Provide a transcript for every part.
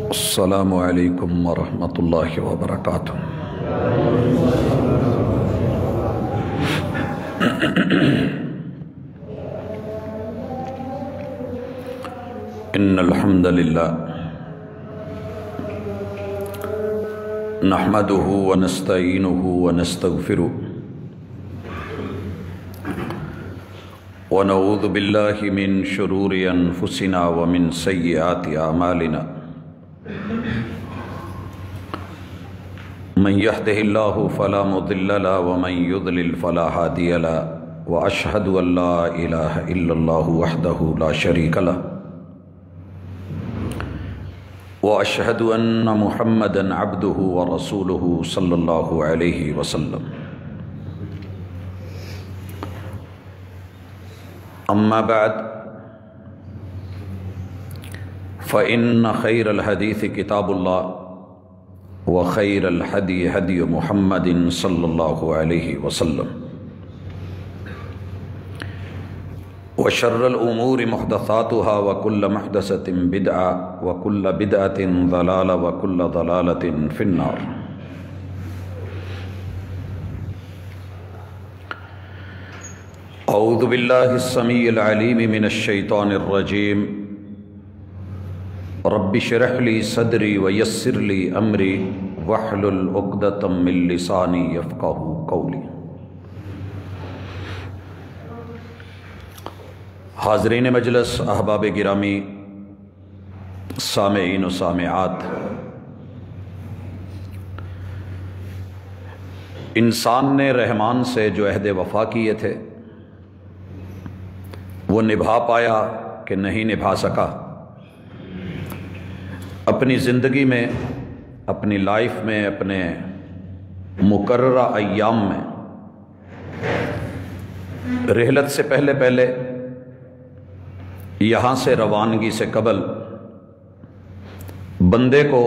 السلام علیکم ورحمۃ اللہ وبرکاتہ۔ ان الحمد للہ نحمده ونستعینه ونستغفره ونعوذ باللہ من شرور انفسنا ومن سیئات اعمالنا من يهده الله فلا مضل له ومن يضلل فلا هادي له واشهد ان لا اله الا الله وحده لا شريك له واشهد ان محمدا عبده ورسوله صلى الله عليه وسلم۔ اما بعد فان خير الحديث كتاب الله وخير الهدي هدي محمد صلى الله عليه وسلم وشر الأمور محدثاتها وكل محدثة بدعة وكل بدعة ضلالة وكل ضلالة في النار۔ أعوذ بالله السميع العليم من الشيطان الرجيم۔ رب اشرح لي صدري ويسر لي امري واحلل عقدة من لساني يفقهوا قولي۔ حاضرین مجلس، احباب گرامی، سامعین و سامعات، انسان نے رحمان سے جو عہد وفا کیے تھے وہ نبھا پایا کہ نہیں نبھا سکا؟ اپنی زندگی میں، اپنی لائف میں، اپنے مقررہ ایام میں رحلت سے پہلے یہاں سے روانگی سے قبل بندے کو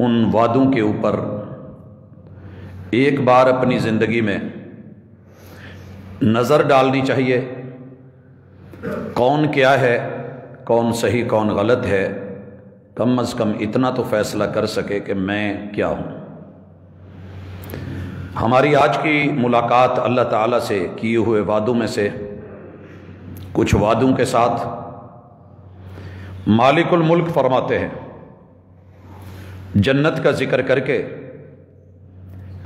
ان وعدوں کے اوپر ایک بار اپنی زندگی میں نظر ڈالنی چاہیے۔ کون کیا ہے، کون صحیح کون غلط ہے، کم از کم اتنا تو فیصلہ کر سکے کہ میں کیا ہوں۔ ہماری آج کی ملاقات اللہ تعالیٰ سے کیے ہوئے وعدوں میں سے کچھ وعدوں کے ساتھ مالک الملک فرماتے ہیں جنت کا ذکر کر کے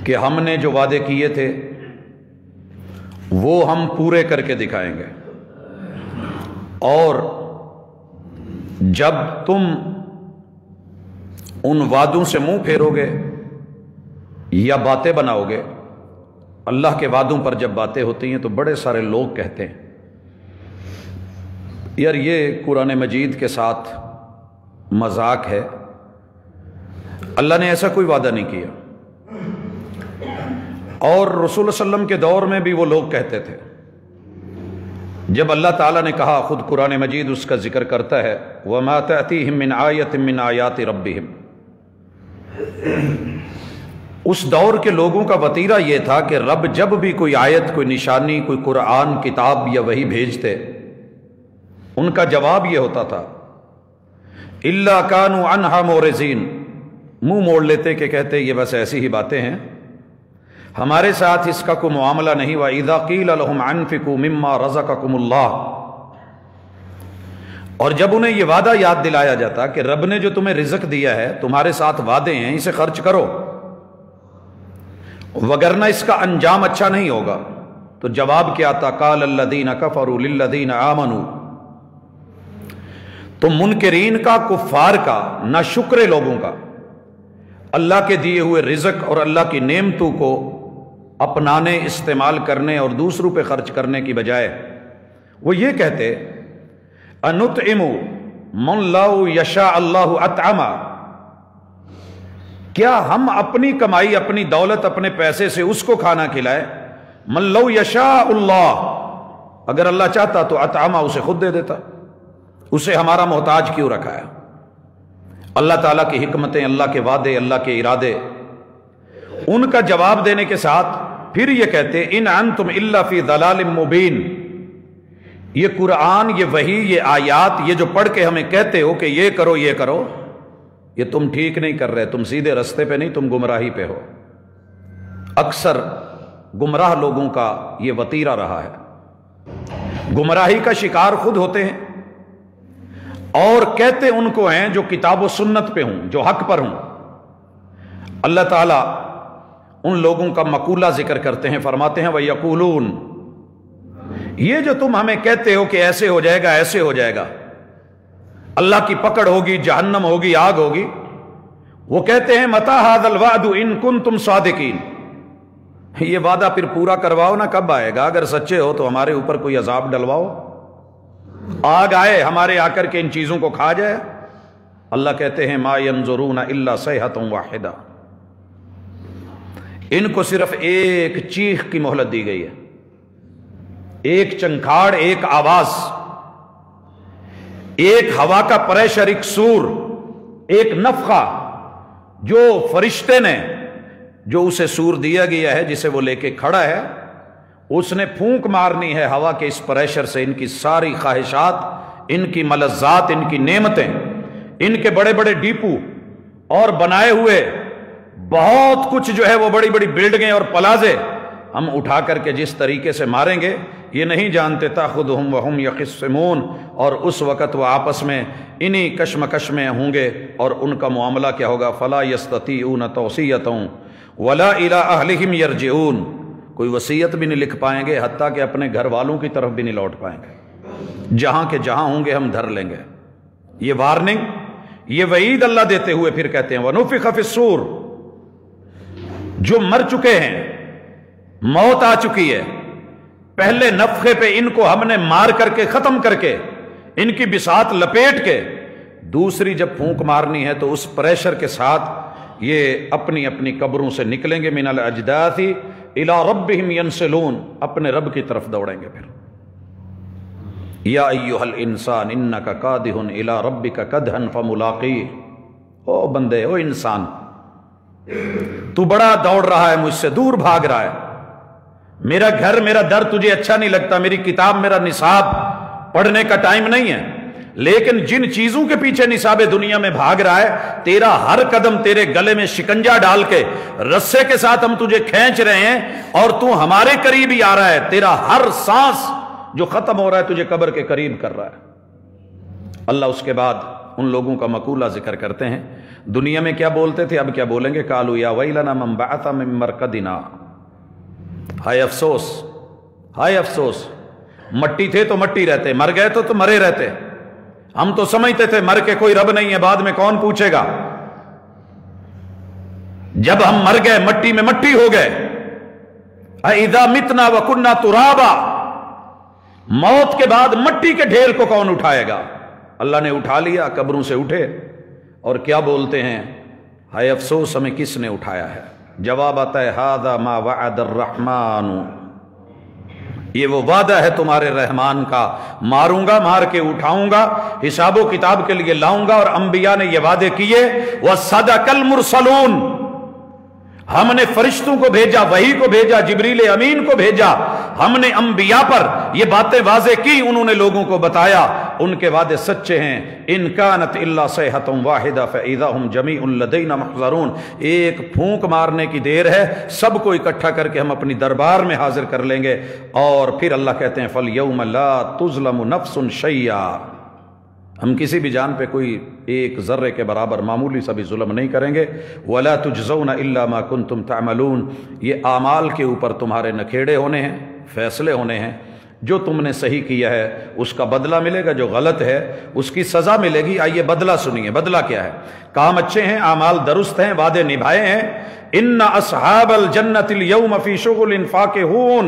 کہ ہم نے جو وعدے کیے تھے وہ ہم پورے کر کے دکھائیں گے، اور جب تم ان وعدوں سے منہ پھیرو گے یا باتیں بناؤ گے، اللہ کے وعدوں پر جب باتیں ہوتی ہیں تو بڑے سارے لوگ کہتے ہیں یار یہ قرآن مجید کے ساتھ مذاق ہے، اللہ نے ایسا کوئی وعدہ نہیں کیا۔ اور رسول صلی اللہ علیہ وسلم کے دور میں بھی وہ لوگ کہتے تھے، جب اللہ تعالیٰ نے کہا، خود قرآن مجید اس کا ذکر کرتا ہے، وَمَا تَأْتِيهِم مِّنْ آیَةٍ مِّنْ آیَاتِ رَبِّهِمْ۔ اس دور کے لوگوں کا وتیرہ یہ تھا کہ رب جب بھی کوئی آیت، کوئی نشانی، کوئی قرآن، کتاب یا وحی بھیجتے، ان کا جواب یہ ہوتا تھا إِلَّا كَانُوا عَنْهَا مُعْرِضِينَ، منہ موڑ لیتے کہ کہتے یہ بس ایسی ہی باتیں ہیں، ہمارے ساتھ اس کا کوئی معاملہ نہیں۔ وَإِذَا قِيلَ لَهُمْ أَنفِقُوا مِمَّا رَزَقَكُمُ اللَّهُ، اور جب انہیں یہ وعدہ یاد دلایا جاتا کہ رب نے جو تمہیں رزق دیا ہے، تمہارے ساتھ وعدے ہیں، اسے خرچ کرو وگرنہ اس کا انجام اچھا نہیں ہوگا، تو جواب کیا آتا؟ قَالَ الَّذِينَ كَفَرُوا لِلَّذِينَ آمَنُوا، تو منکرین کا، کفار کا، ناشکر لوگوں کا اللہ کے دیے ہوئے رزق اور اللہ کی نعمتوں کو اپنانے، استعمال کرنے اور دوسروں پہ خرچ کرنے کی بجائے وہ یہ کہتے أَنُطْعِمُ مَنْ لَوْ يَشَاءَ اللَّهُ أَطْعَمَا، کیا ہم اپنی کمائی، اپنی دولت، اپنے پیسے سے اس کو کھانا کھلائے من لو یشاء اللہ، اگر اللہ چاہتا تو اطعمہ اسے خود دے دیتا، اسے ہمارا محتاج کیوں رکھا ہے؟ اللہ تعالیٰ کی حکمتیں، اللہ کے وعدے، اللہ کے ارادے، ان کا جواب دینے کے ساتھ پھر یہ کہتے ان انتم الا فی ضلال مبین، یہ قرآن، یہ وحی، یہ آیات، یہ جو پڑھ کے ہمیں کہتے ہو کہ یہ کرو یہ کرو، یہ تم ٹھیک نہیں کر رہے، تم سیدھے رستے پہ نہیں، تم گمراہی پہ ہو۔ اکثر گمراہ لوگوں کا یہ وتیرہ رہا ہے، گمراہی کا شکار خود ہوتے ہیں اور کہتے ان کو ہیں جو کتاب و سنت پہ ہوں، جو حق پر ہوں۔ اللہ تعالیٰ ان لوگوں کا مقولہ ذکر کرتے ہیں، فرماتے ہیں وَيَقُولُونَ، یہ جو تم ہمیں کہتے ہو کہ ایسے ہو جائے گا، ایسے ہو جائے گا، اللہ کی پکڑ ہوگی، جہنم ہوگی، آگ ہوگی، وہ کہتے ہیں مَتَى هَذَا الْوَعْدُ إِن كُنتُمْ صَادِقِينَ، یہ وعدہ پھر پورا کرواؤ نا، کب آئے گا؟ اگر سچے ہو تو ہمارے اوپر کوئی عذاب ڈلواؤ، آگ آئے ہمارے آ کر کے ان چیزوں کو کھا جائے۔ اللہ کہتے ہیں مَا يَنظُرُونَ إِلَّا صَيْحَةً وَاحِدَةً، ان کو صرف ایک چیخ کی مہلت دی گئی ہے، ایک چنکھاڑ، ایک آواز، ایک ہوا کا پریشر، ایک سور، ایک نفخہ، جو فرشتے نے جو اسے سور دیا گیا ہے، جسے وہ لے کے کھڑا ہے، اس نے پھونک مارنی ہے ہوا کے اس پریشر سے، ان کی ساری خواہشات، ان کی ملذات، ان کی نعمتیں، ان کے بڑے بڑے ڈیپو اور بنائے ہوئے بہت کچھ جو ہے وہ بڑی بڑی بلڈنگیں اور پلازے ہم اٹھا کر کے جس طریقے سے ماریں گے، یہ نہیں جانتے تاخذہم وہم یخصمون، اور اس وقت وہ آپس میں انہی کشمکش میں ہوں گے، اور ان کا معاملہ کیا ہوگا؟ فلا یستطیعون توصیۃ ولا الی اہلہم یرجعون، کوئی وصیت بھی نہیں لکھ پائیں گے، حتیٰ کہ اپنے گھر والوں کی طرف بھی نہیں لوٹ پائیں گے، جہاں کے جہاں ہوں گے ہم دھر لیں گے۔ یہ وارننگ، یہ وعید اللہ دیتے ہوئے پھر کہتے ہیں وَنُفِخَ فِي الصُّورِ، جو مر چکے ہیں، موت آ چکی ہے، پہلے نفخے پہ ان کو ہم نے مار کر کے ختم کر کے ان کی بساط لپیٹ کے، دوسری جب پھونک مارنی ہے تو اس پریشر کے ساتھ یہ اپنی اپنی قبروں سے نکلیں گے، من الاجداث الی ربہم ینسلون، اپنے رب کی طرف دوڑیں گے۔ پھر یا ایھا الانسان انک کادح الی ربک کدحا فملاقیہ، او بندے، او انسان، تو بڑا دوڑ رہا ہے، مجھ سے دور بھاگ رہا ہے، میرا گھر، میرا در تجھے اچھا نہیں لگتا، میری کتاب، میرا نصاب پڑھنے کا ٹائم نہیں ہے، لیکن جن چیزوں کے پیچھے نصاب دنیا میں بھاگ رہا ہے، تیرا ہر قدم تیرے گلے میں شکنجا ڈال کے رسے کے ساتھ ہم تجھے کھینچ رہے ہیں، اور تو ہمارے قریب ہی آ رہا ہے، تیرا ہر سانس جو ختم ہو رہا ہے تجھے قبر کے قریب کر رہا ہے۔ اللہ اس کے بعد ان لوگوں کا مقولہ ذکر کرتے ہیں، دنیا میں کیا بولتے تھے، اب کیا بولیں گے؟ قالوا یا ویلنا من بعث من مرقدنا، ہائے افسوس، ہائے افسوس، مٹی تھے تو مٹی رہتے، مر گئے تو مرے رہتے، ہم تو سمجھتے تھے مر کے کوئی رب نہیں ہے، بعد میں کون پوچھے گا، جب ہم مر گئے مٹی میں مٹی ہو گئے، اذا متنا وکنا ترابا، موت کے بعد مٹی کے ڈھیر کو کون اٹھائے گا؟ اللہ نے اٹھا لیا، قبروں سے اٹھے، اور کیا بولتے ہیں؟ ہائے افسوس ہمیں کس نے اٹھایا ہے؟ جواب آتا ہے ھذا ما وعد الرحمن، یہ وہ وعدہ ہے تمہارے رحمان کا، ماروں گا، مار کے اٹھاؤں گا، حساب و کتاب کے لیے لاؤں گا، اور انبیاء نے یہ وعدے کیے، وصدق المرسلون، ہم نے فرشتوں کو بھیجا، وحی کو بھیجا، جبریل امین کو بھیجا، ہم نے انبیاء پر یہ باتیں واضح کی، انہوں نے لوگوں کو بتایا، ان کے وعدے سچے ہیں۔ ان کانت الا صیحۃ واحدہ فاذا هم جمیع لدینا محضرون، ایک پھونک مارنے کی دیر ہے، سب کو اکٹھا کر کے ہم اپنی دربار میں حاضر کر لیں گے۔ اور پھر اللہ کہتے ہیں فالیوم لا تظلم نفس شیئا، ہم کسی بھی جان پہ کوئی ایک ذرے کے برابر معمولی سا بھی ظلم نہیں کریں گے۔ وَلَا تُجْزَوْنَ إِلَّا مَا كُنْتُمْ تَعْمَلُونَ، یہ اعمال کے اوپر تمہارے نکھیڑے ہونے ہیں، فیصلے ہونے ہیں، جو تم نے صحیح کیا ہے اس کا بدلہ ملے گا، جو غلط ہے اس کی سزا ملے گی۔ آئیے بدلہ سنیے، بدلہ کیا ہے؟ کام اچھے ہیں، اعمال درست ہیں، وعدے نبھائے ہیں۔ إِنَّ أَصْحَابَ الْجَنَّةِ الْيَوْمَ فِي شُغُلٍ فَاكِهُونَ،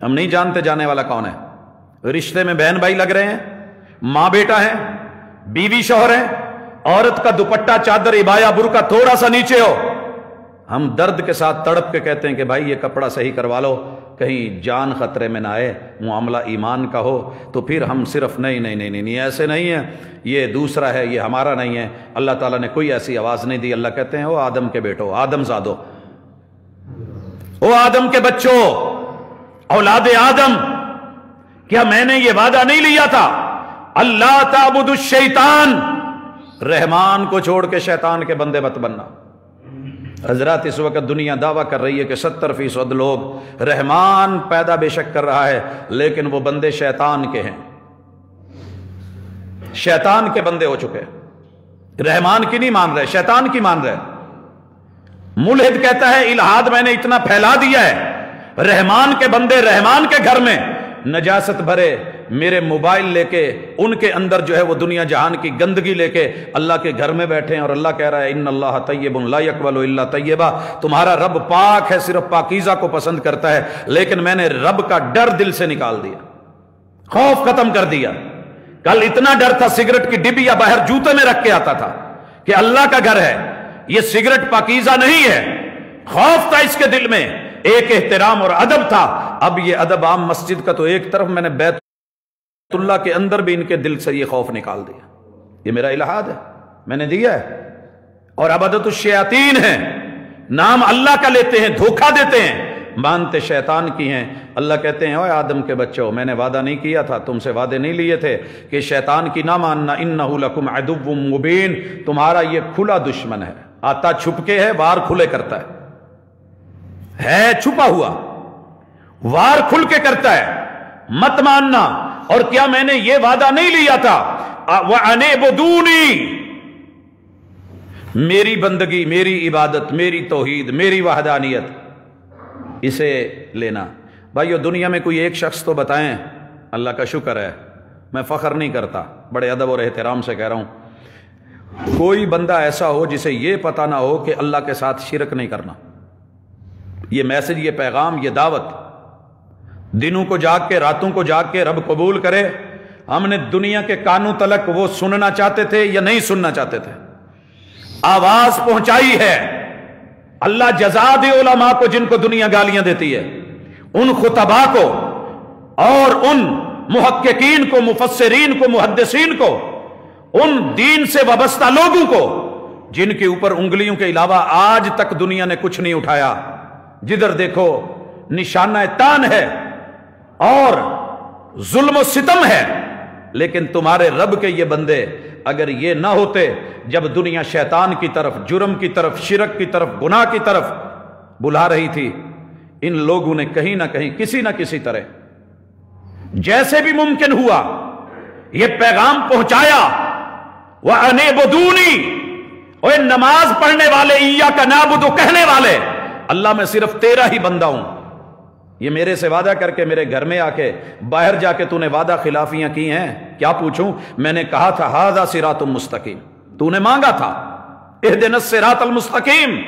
ہم نہیں جانتے جانے والا کون ہے. رشتے میں بہن بھائی لگ رہے ہیں، ماں بیٹا ہے، بیوی شوہر ہے، عورت کا دوپٹہ چادر عبایا برقع تھوڑا سا نیچے ہو، ہم درد کے ساتھ تڑپ کے کہتے ہیں کہ بھائی یہ کپڑا صحیح کروا لو کہیں جان خطرے میں نہ آئے، معاملہ ایمان کا ہو. تو پھر ہم صرف نہیں ایسے نہیں ہے، یہ دوسرا ہے، یہ ہمارا نہیں ہے. اللہ تعالیٰ نے کوئی ایسی آواز نہیں دی. اللہ کہتے ہیں او آدم کے بیٹو، آدم زادو، او آدم کے بچوں، اولاد آدم، کیا میں نے یہ وعدہ نہیں لیا تھا اللہ تعبدوا الشیطان، رحمان کو چھوڑ کے شیطان کے بندے مت بننا. حضرات اس وقت دنیا دعویٰ کر رہی ہے کہ 70% لوگ رحمان پیدا بے شک کر رہا ہے، لیکن وہ بندے شیطان کے ہیں، شیطان کے بندے ہو چکے، رحمان کی نہیں مان رہے، شیطان کی مان رہے. ملحد کہتا ہے الہاد میں نے اتنا پھیلا دیا ہے، رحمان کے بندے رحمان کے گھر میں نجاست بھرے میرے موبائل لے کے ان کے اندر جو ہے وہ دنیا جہان کی گندگی لے کے اللہ کے گھر میں بیٹھے ہیں، اور اللہ کہہ رہا ہے ان اللہ طیب لا یقبل الا طیبا، تمہارا رب پاک ہے، صرف پاکیزہ کو پسند کرتا ہے. لیکن میں نے رب کا ڈر دل سے نکال دیا، خوف ختم کر دیا. کل اتنا ڈر تھا سگریٹ کی ڈبی یا باہر جوتے میں رکھ کے آتا تھا کہ اللہ کا گھر ہے، یہ سگریٹ پاکیزہ نہیں ہے، خوف تھا اس کے دل میں، ایک احترام اور ادب تھا. اب یہ ادب عام مسجد کا تو ایک طرف، میں نے بیت اللہ کے اندر بھی ان کے دل سے یہ خوف نکال دیا. یہ میرا الہاد ہے، میں نے دیا ہے. اور عبادت الشیاطین ہے، نام اللہ کا لیتے ہیں، دھوکہ دیتے ہیں، مانتے شیطان کی ہیں. اللہ کہتے ہیں اوے آدم کے بچوں، میں نے وعدہ نہیں کیا تھا، تم سے وعدے نہیں لیے تھے کہ شیطان کی نہ ماننا، انہ لکم عدو مبین، تمہارا یہ کھلا دشمن ہے، آتا چھپ کے ہے، وار کھلے کرتا ہے چھپا ہوا، وار کھل کے کرتا ہے، مت ماننا. اور کیا میں نے یہ وعدہ نہیں لیا تھا وَأَنِعْبُدُونِي، میری بندگی، میری عبادت، میری توحید، میری وحدانیت، اسے لینا. بھائیو دنیا میں کوئی ایک شخص تو بتائیں، اللہ کا شکر ہے، میں فخر نہیں کرتا، بڑے ادب اور احترام سے کہہ رہا ہوں، کوئی بندہ ایسا ہو جسے یہ پتہ نہ ہو کہ اللہ کے ساتھ شرک نہیں کرنا. یہ میسج، یہ پیغام، یہ دعوت دنوں کو جاگ کے، راتوں کو جاگ کے رب قبول کرے. ہم نے دنیا کے کانوں تلک وہ سننا چاہتے تھے یا نہیں سننا چاہتے تھے، آواز پہنچائی ہے. اللہ جزا دے علماء کو جن کو دنیا گالیاں دیتی ہے، ان خطباء کو اور ان محققین کو، مفسرین کو، محدثین کو، ان دین سے وابستہ لوگوں کو جن کے اوپر انگلیوں کے علاوہ آج تک دنیا نے کچھ نہیں اٹھایا. جدھر دیکھو نشانہ تان ہے اور ظلم و ستم ہے. لیکن تمہارے رب کے یہ بندے اگر یہ نہ ہوتے، جب دنیا شیطان کی طرف، جرم کی طرف، شرک کی طرف، گناہ کی طرف بلا رہی تھی، ان لوگوں نے کہیں نہ کہیں، کسی نہ کسی طرح جیسے بھی ممکن ہوا یہ پیغام پہنچایا. وَأَنِعْبُدُونِي، اور نماز پڑھنے والے، ایاک نعبد کہنے والے، اللہ میں صرف تیرا ہی بندہ ہوں. یہ میرے سے وعدہ کر کے میرے گھر میں آ کے، باہر جا کے تو نے وعدہ خلافیاں کی ہیں، کیا پوچھوں؟ میں نے کہا تھا ھذا صراط مستقیم، تو نے مانگا تھا اہدنا الصراط المستقیم،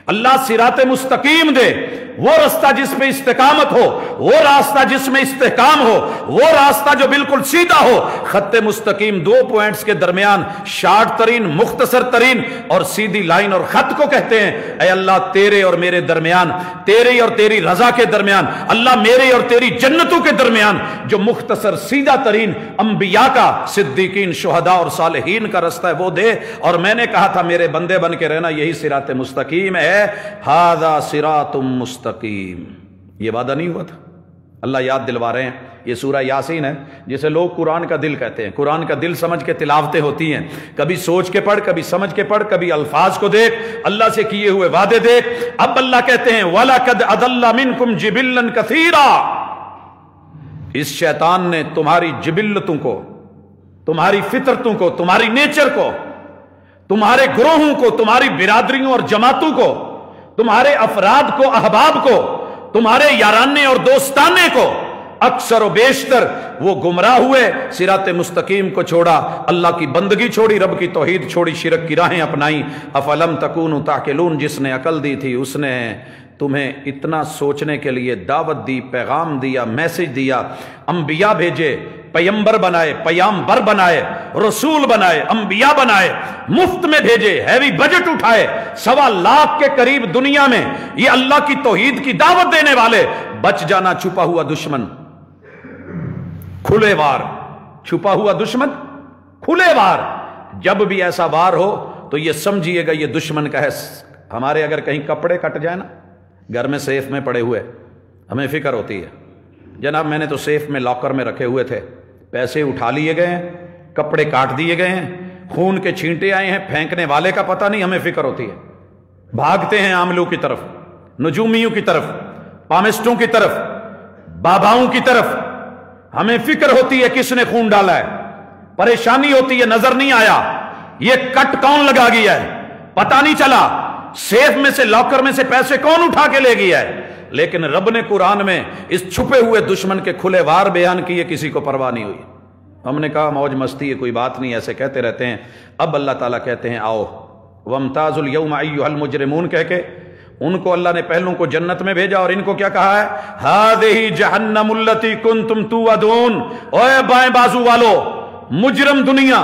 اللہ صراط مستقیم دے، وہ راستہ جس میں استقامت ہو، وہ راستہ جس میں استحکام ہو، وہ راستہ جو بالکل سیدھا ہو. خط مستقیم دو پوائنٹس کے درمیان شارٹ ترین، مختصر ترین اور سیدھی لائن اور خط کو کہتے ہیں. اے اللہ تیرے اور میرے درمیان، تیرے اور تیری رضا کے درمیان، اللہ میرے اور تیری جنتوں کے درمیان جو مختصر سیدھا ترین انبیاء کا، صدیقین، شہداء اور صالحین کا راستہ ہے وہ دے. اور میں نے کہا تھا میرے بندے بن کے رہنا، یہی صراط مستقیم ہے. ھذا صراط مستقیم، یہ وعدہ نہیں ہوا تھا. اللہ یاد دلوا رہے ہیں. یہ سورہ یاسین ہے جسے لوگ قرآن کا دل کہتے ہیں. قرآن کا دل سمجھ کے تلاوتیں ہوتی ہیں، کبھی سوچ کے پڑھ، کبھی سمجھ کے پڑھ، کبھی الفاظ کو دیکھ، اللہ سے کیے ہوئے وعدے دیکھ. اب اللہ کہتے ہیں وَلَقَدْ أَضَلَّ مِنْكُمْ جِبِلًّا كَثِيرًا، اس شیطان نے تمہاری جبلتوں کو، تمہاری فطرتوں کو، تمہاری نیچر کو، تمہارے گروہوں کو، تمہاری برادریوں اور جماعتوں کو، تمہارے افراد کو، احباب کو، تمہارے یارانے اور دوستانے کو، اکثر و بیشتر وہ گمراہ ہوئے، صراط مستقیم کو چھوڑا، اللہ کی بندگی چھوڑی، رب کی توحید چھوڑی، شرک کی راہیں اپنائیں. افلم تکونوا تعقلون، جس نے عقل دی تھی اس نے تمہیں اتنا سوچنے کے لیے دعوت دی، پیغام دیا، میسج دیا، انبیاء بھیجے، پیمبر بنائے، پیامبر بنائے، رسول بنائے، انبیاء بنائے، مفت میں بھیجے، ہیوی بجٹ اٹھائے، 1.25 لاکھ کے قریب دنیا میں یہ اللہ کی توحید کی دعوت دینے والے، بچ جانا چھپا ہوا دشمن کھلے وار، چھپا ہوا دشمن کھلے وار۔ جب بھی ایسا وار ہو تو یہ سمجھیے گا یہ دشمن کا ہے۔ ہمارے اگر کہیں کپڑے کٹ جائیں نا گھر میں سیف میں پڑے ہوئے، ہمیں فکر ہوتی ہے، جناب میں نے تو سیف میں لاکر میں رکھے ہوئے تھے، پیسے اٹھا لیے گئے ہیں، کپڑے کاٹ دیے گئے ہیں، خون کے چھینٹے آئے ہیں، پھینکنے والے کا پتہ نہیں، ہمیں فکر ہوتی ہے، بھاگتے ہیں عاملوں کی طرف، نجومیوں کی طرف، پامسٹوں کی طرف، باباؤں کی طرف، ہمیں فکر ہوتی ہے کس نے خون ڈالا ہے، پریشانی ہوتی ہے نظر نہیں آیا، یہ کٹ کون لگا گیا ہے پتہ نہیں چلا، سیف میں سے لاکر میں سے پیسے کون اٹھا کے لے گیا ہے۔ لیکن رب نے قرآن میں اس چھپے ہوئے دشمن کے کھلے وار بیان کیے، کسی کو پرواہ نہیں ہوئی۔ ہم نے کہا موج مستی ہے، کوئی بات نہیں، ایسے کہتے رہتے ہیں۔ اب اللہ تعالیٰ کہتے ہیں آؤ وَامْتَازُوا الْيَوْمَ أَيُّهَا الْمُجْرِمُونَ کہہ کے ان کو اللہ نے پہلوں کو جنت میں بھیجا، اور ان کو کیا کہا ہے؟ هَذِهِ جَهَنَّمُ الَّتِي كُنْتُمْ تُوعَدُونَ، اوے بائیں بازو والو، مجرم دنیا،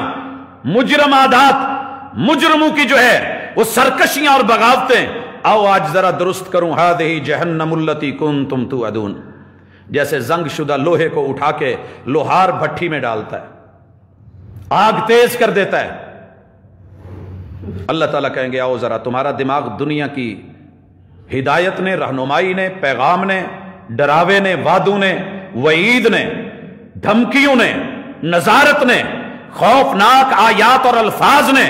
مجرم عادات، مجرموں کی جو ہے وہ سرکشیاں اور بغاوتیں، آؤ آج ذرا درست کروں۔ هَذِهِ جَهَنَّمُ الَّتِي كُنْتُمْ تُوعَدُونَ، جیسے زنگ شدہ لوہے کو اٹھا کے لوہار بھٹی میں ڈالتا ہے، آگ تیز کر دیتا ہے۔ اللہ تعالیٰ کہیں گے آؤ ذرا، تمہارا دماغ دنیا کی ہدایت نے، رہنمائی نے، پیغام نے، ڈراوے نے، وعدوں نے، وعید نے، دھمکیوں نے، نظارت نے، خوفناک آیات اور الفاظ نے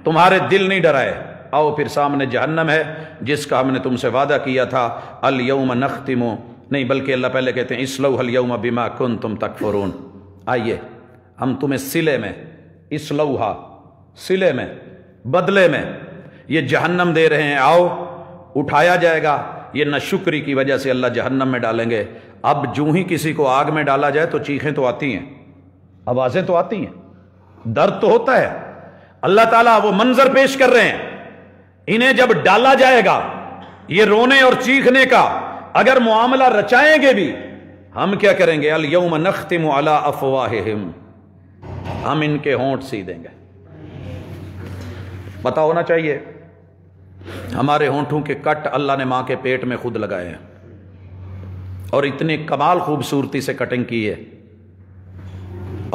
تمہارے دل نہیں ڈرائے، آؤ پھر سامنے جہنم ہے جس کا ہم نے تم سے وعدہ کیا تھا۔ الیوم نختم، نہیں بلکہ اللہ پہلے کہتے ہیں اسلوہ الیوم بما کنتم تکفرون، آئیے ہم تمہیں صلے میں، اسلوہا صلے میں، بدلے میں یہ جہنم دے رہے ہیں، آؤ اٹھایا جائے گا۔ یہ ناشکری کی وجہ سے اللہ جہنم میں ڈالیں گے۔ اب جو ہی کسی کو آگ میں ڈالا جائے تو چیخیں تو آتی ہیں، آوازیں تو آتی ہیں، درد تو ہوتا ہے۔ اللہ تعالیٰ وہ منظر پیش کر رہے ہیں، انہیں جب ڈالا جائے گا یہ رونے اور چیخنے کا اگر معاملہ رچائیں گے بھی، ہم کیا کریں گے؟ الیوم نختم علی افواہہم، ہم ان کے ہونٹ سی دیں گے۔ پتہ ہونا چاہیے ہمارے ہونٹوں کے کٹ اللہ نے ماں کے پیٹ میں خود لگائے ہیں، اور اتنی کمال خوبصورتی سے کٹنگ کی ہے،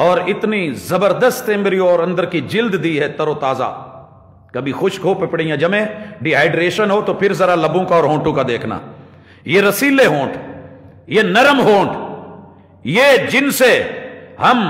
اور اتنی زبردست ایمبریو اور اندر کی جلد دی ہے تر و تازہ۔ کبھی خشک ہو، پپڑیاں جمیں، ڈی ہائیڈریشن ہو تو پھر ذرا لبوں کا اور ہونٹوں کا دیکھنا، یہ رسیلے ہونٹ، یہ نرم ہونٹ، یہ جن سے ہم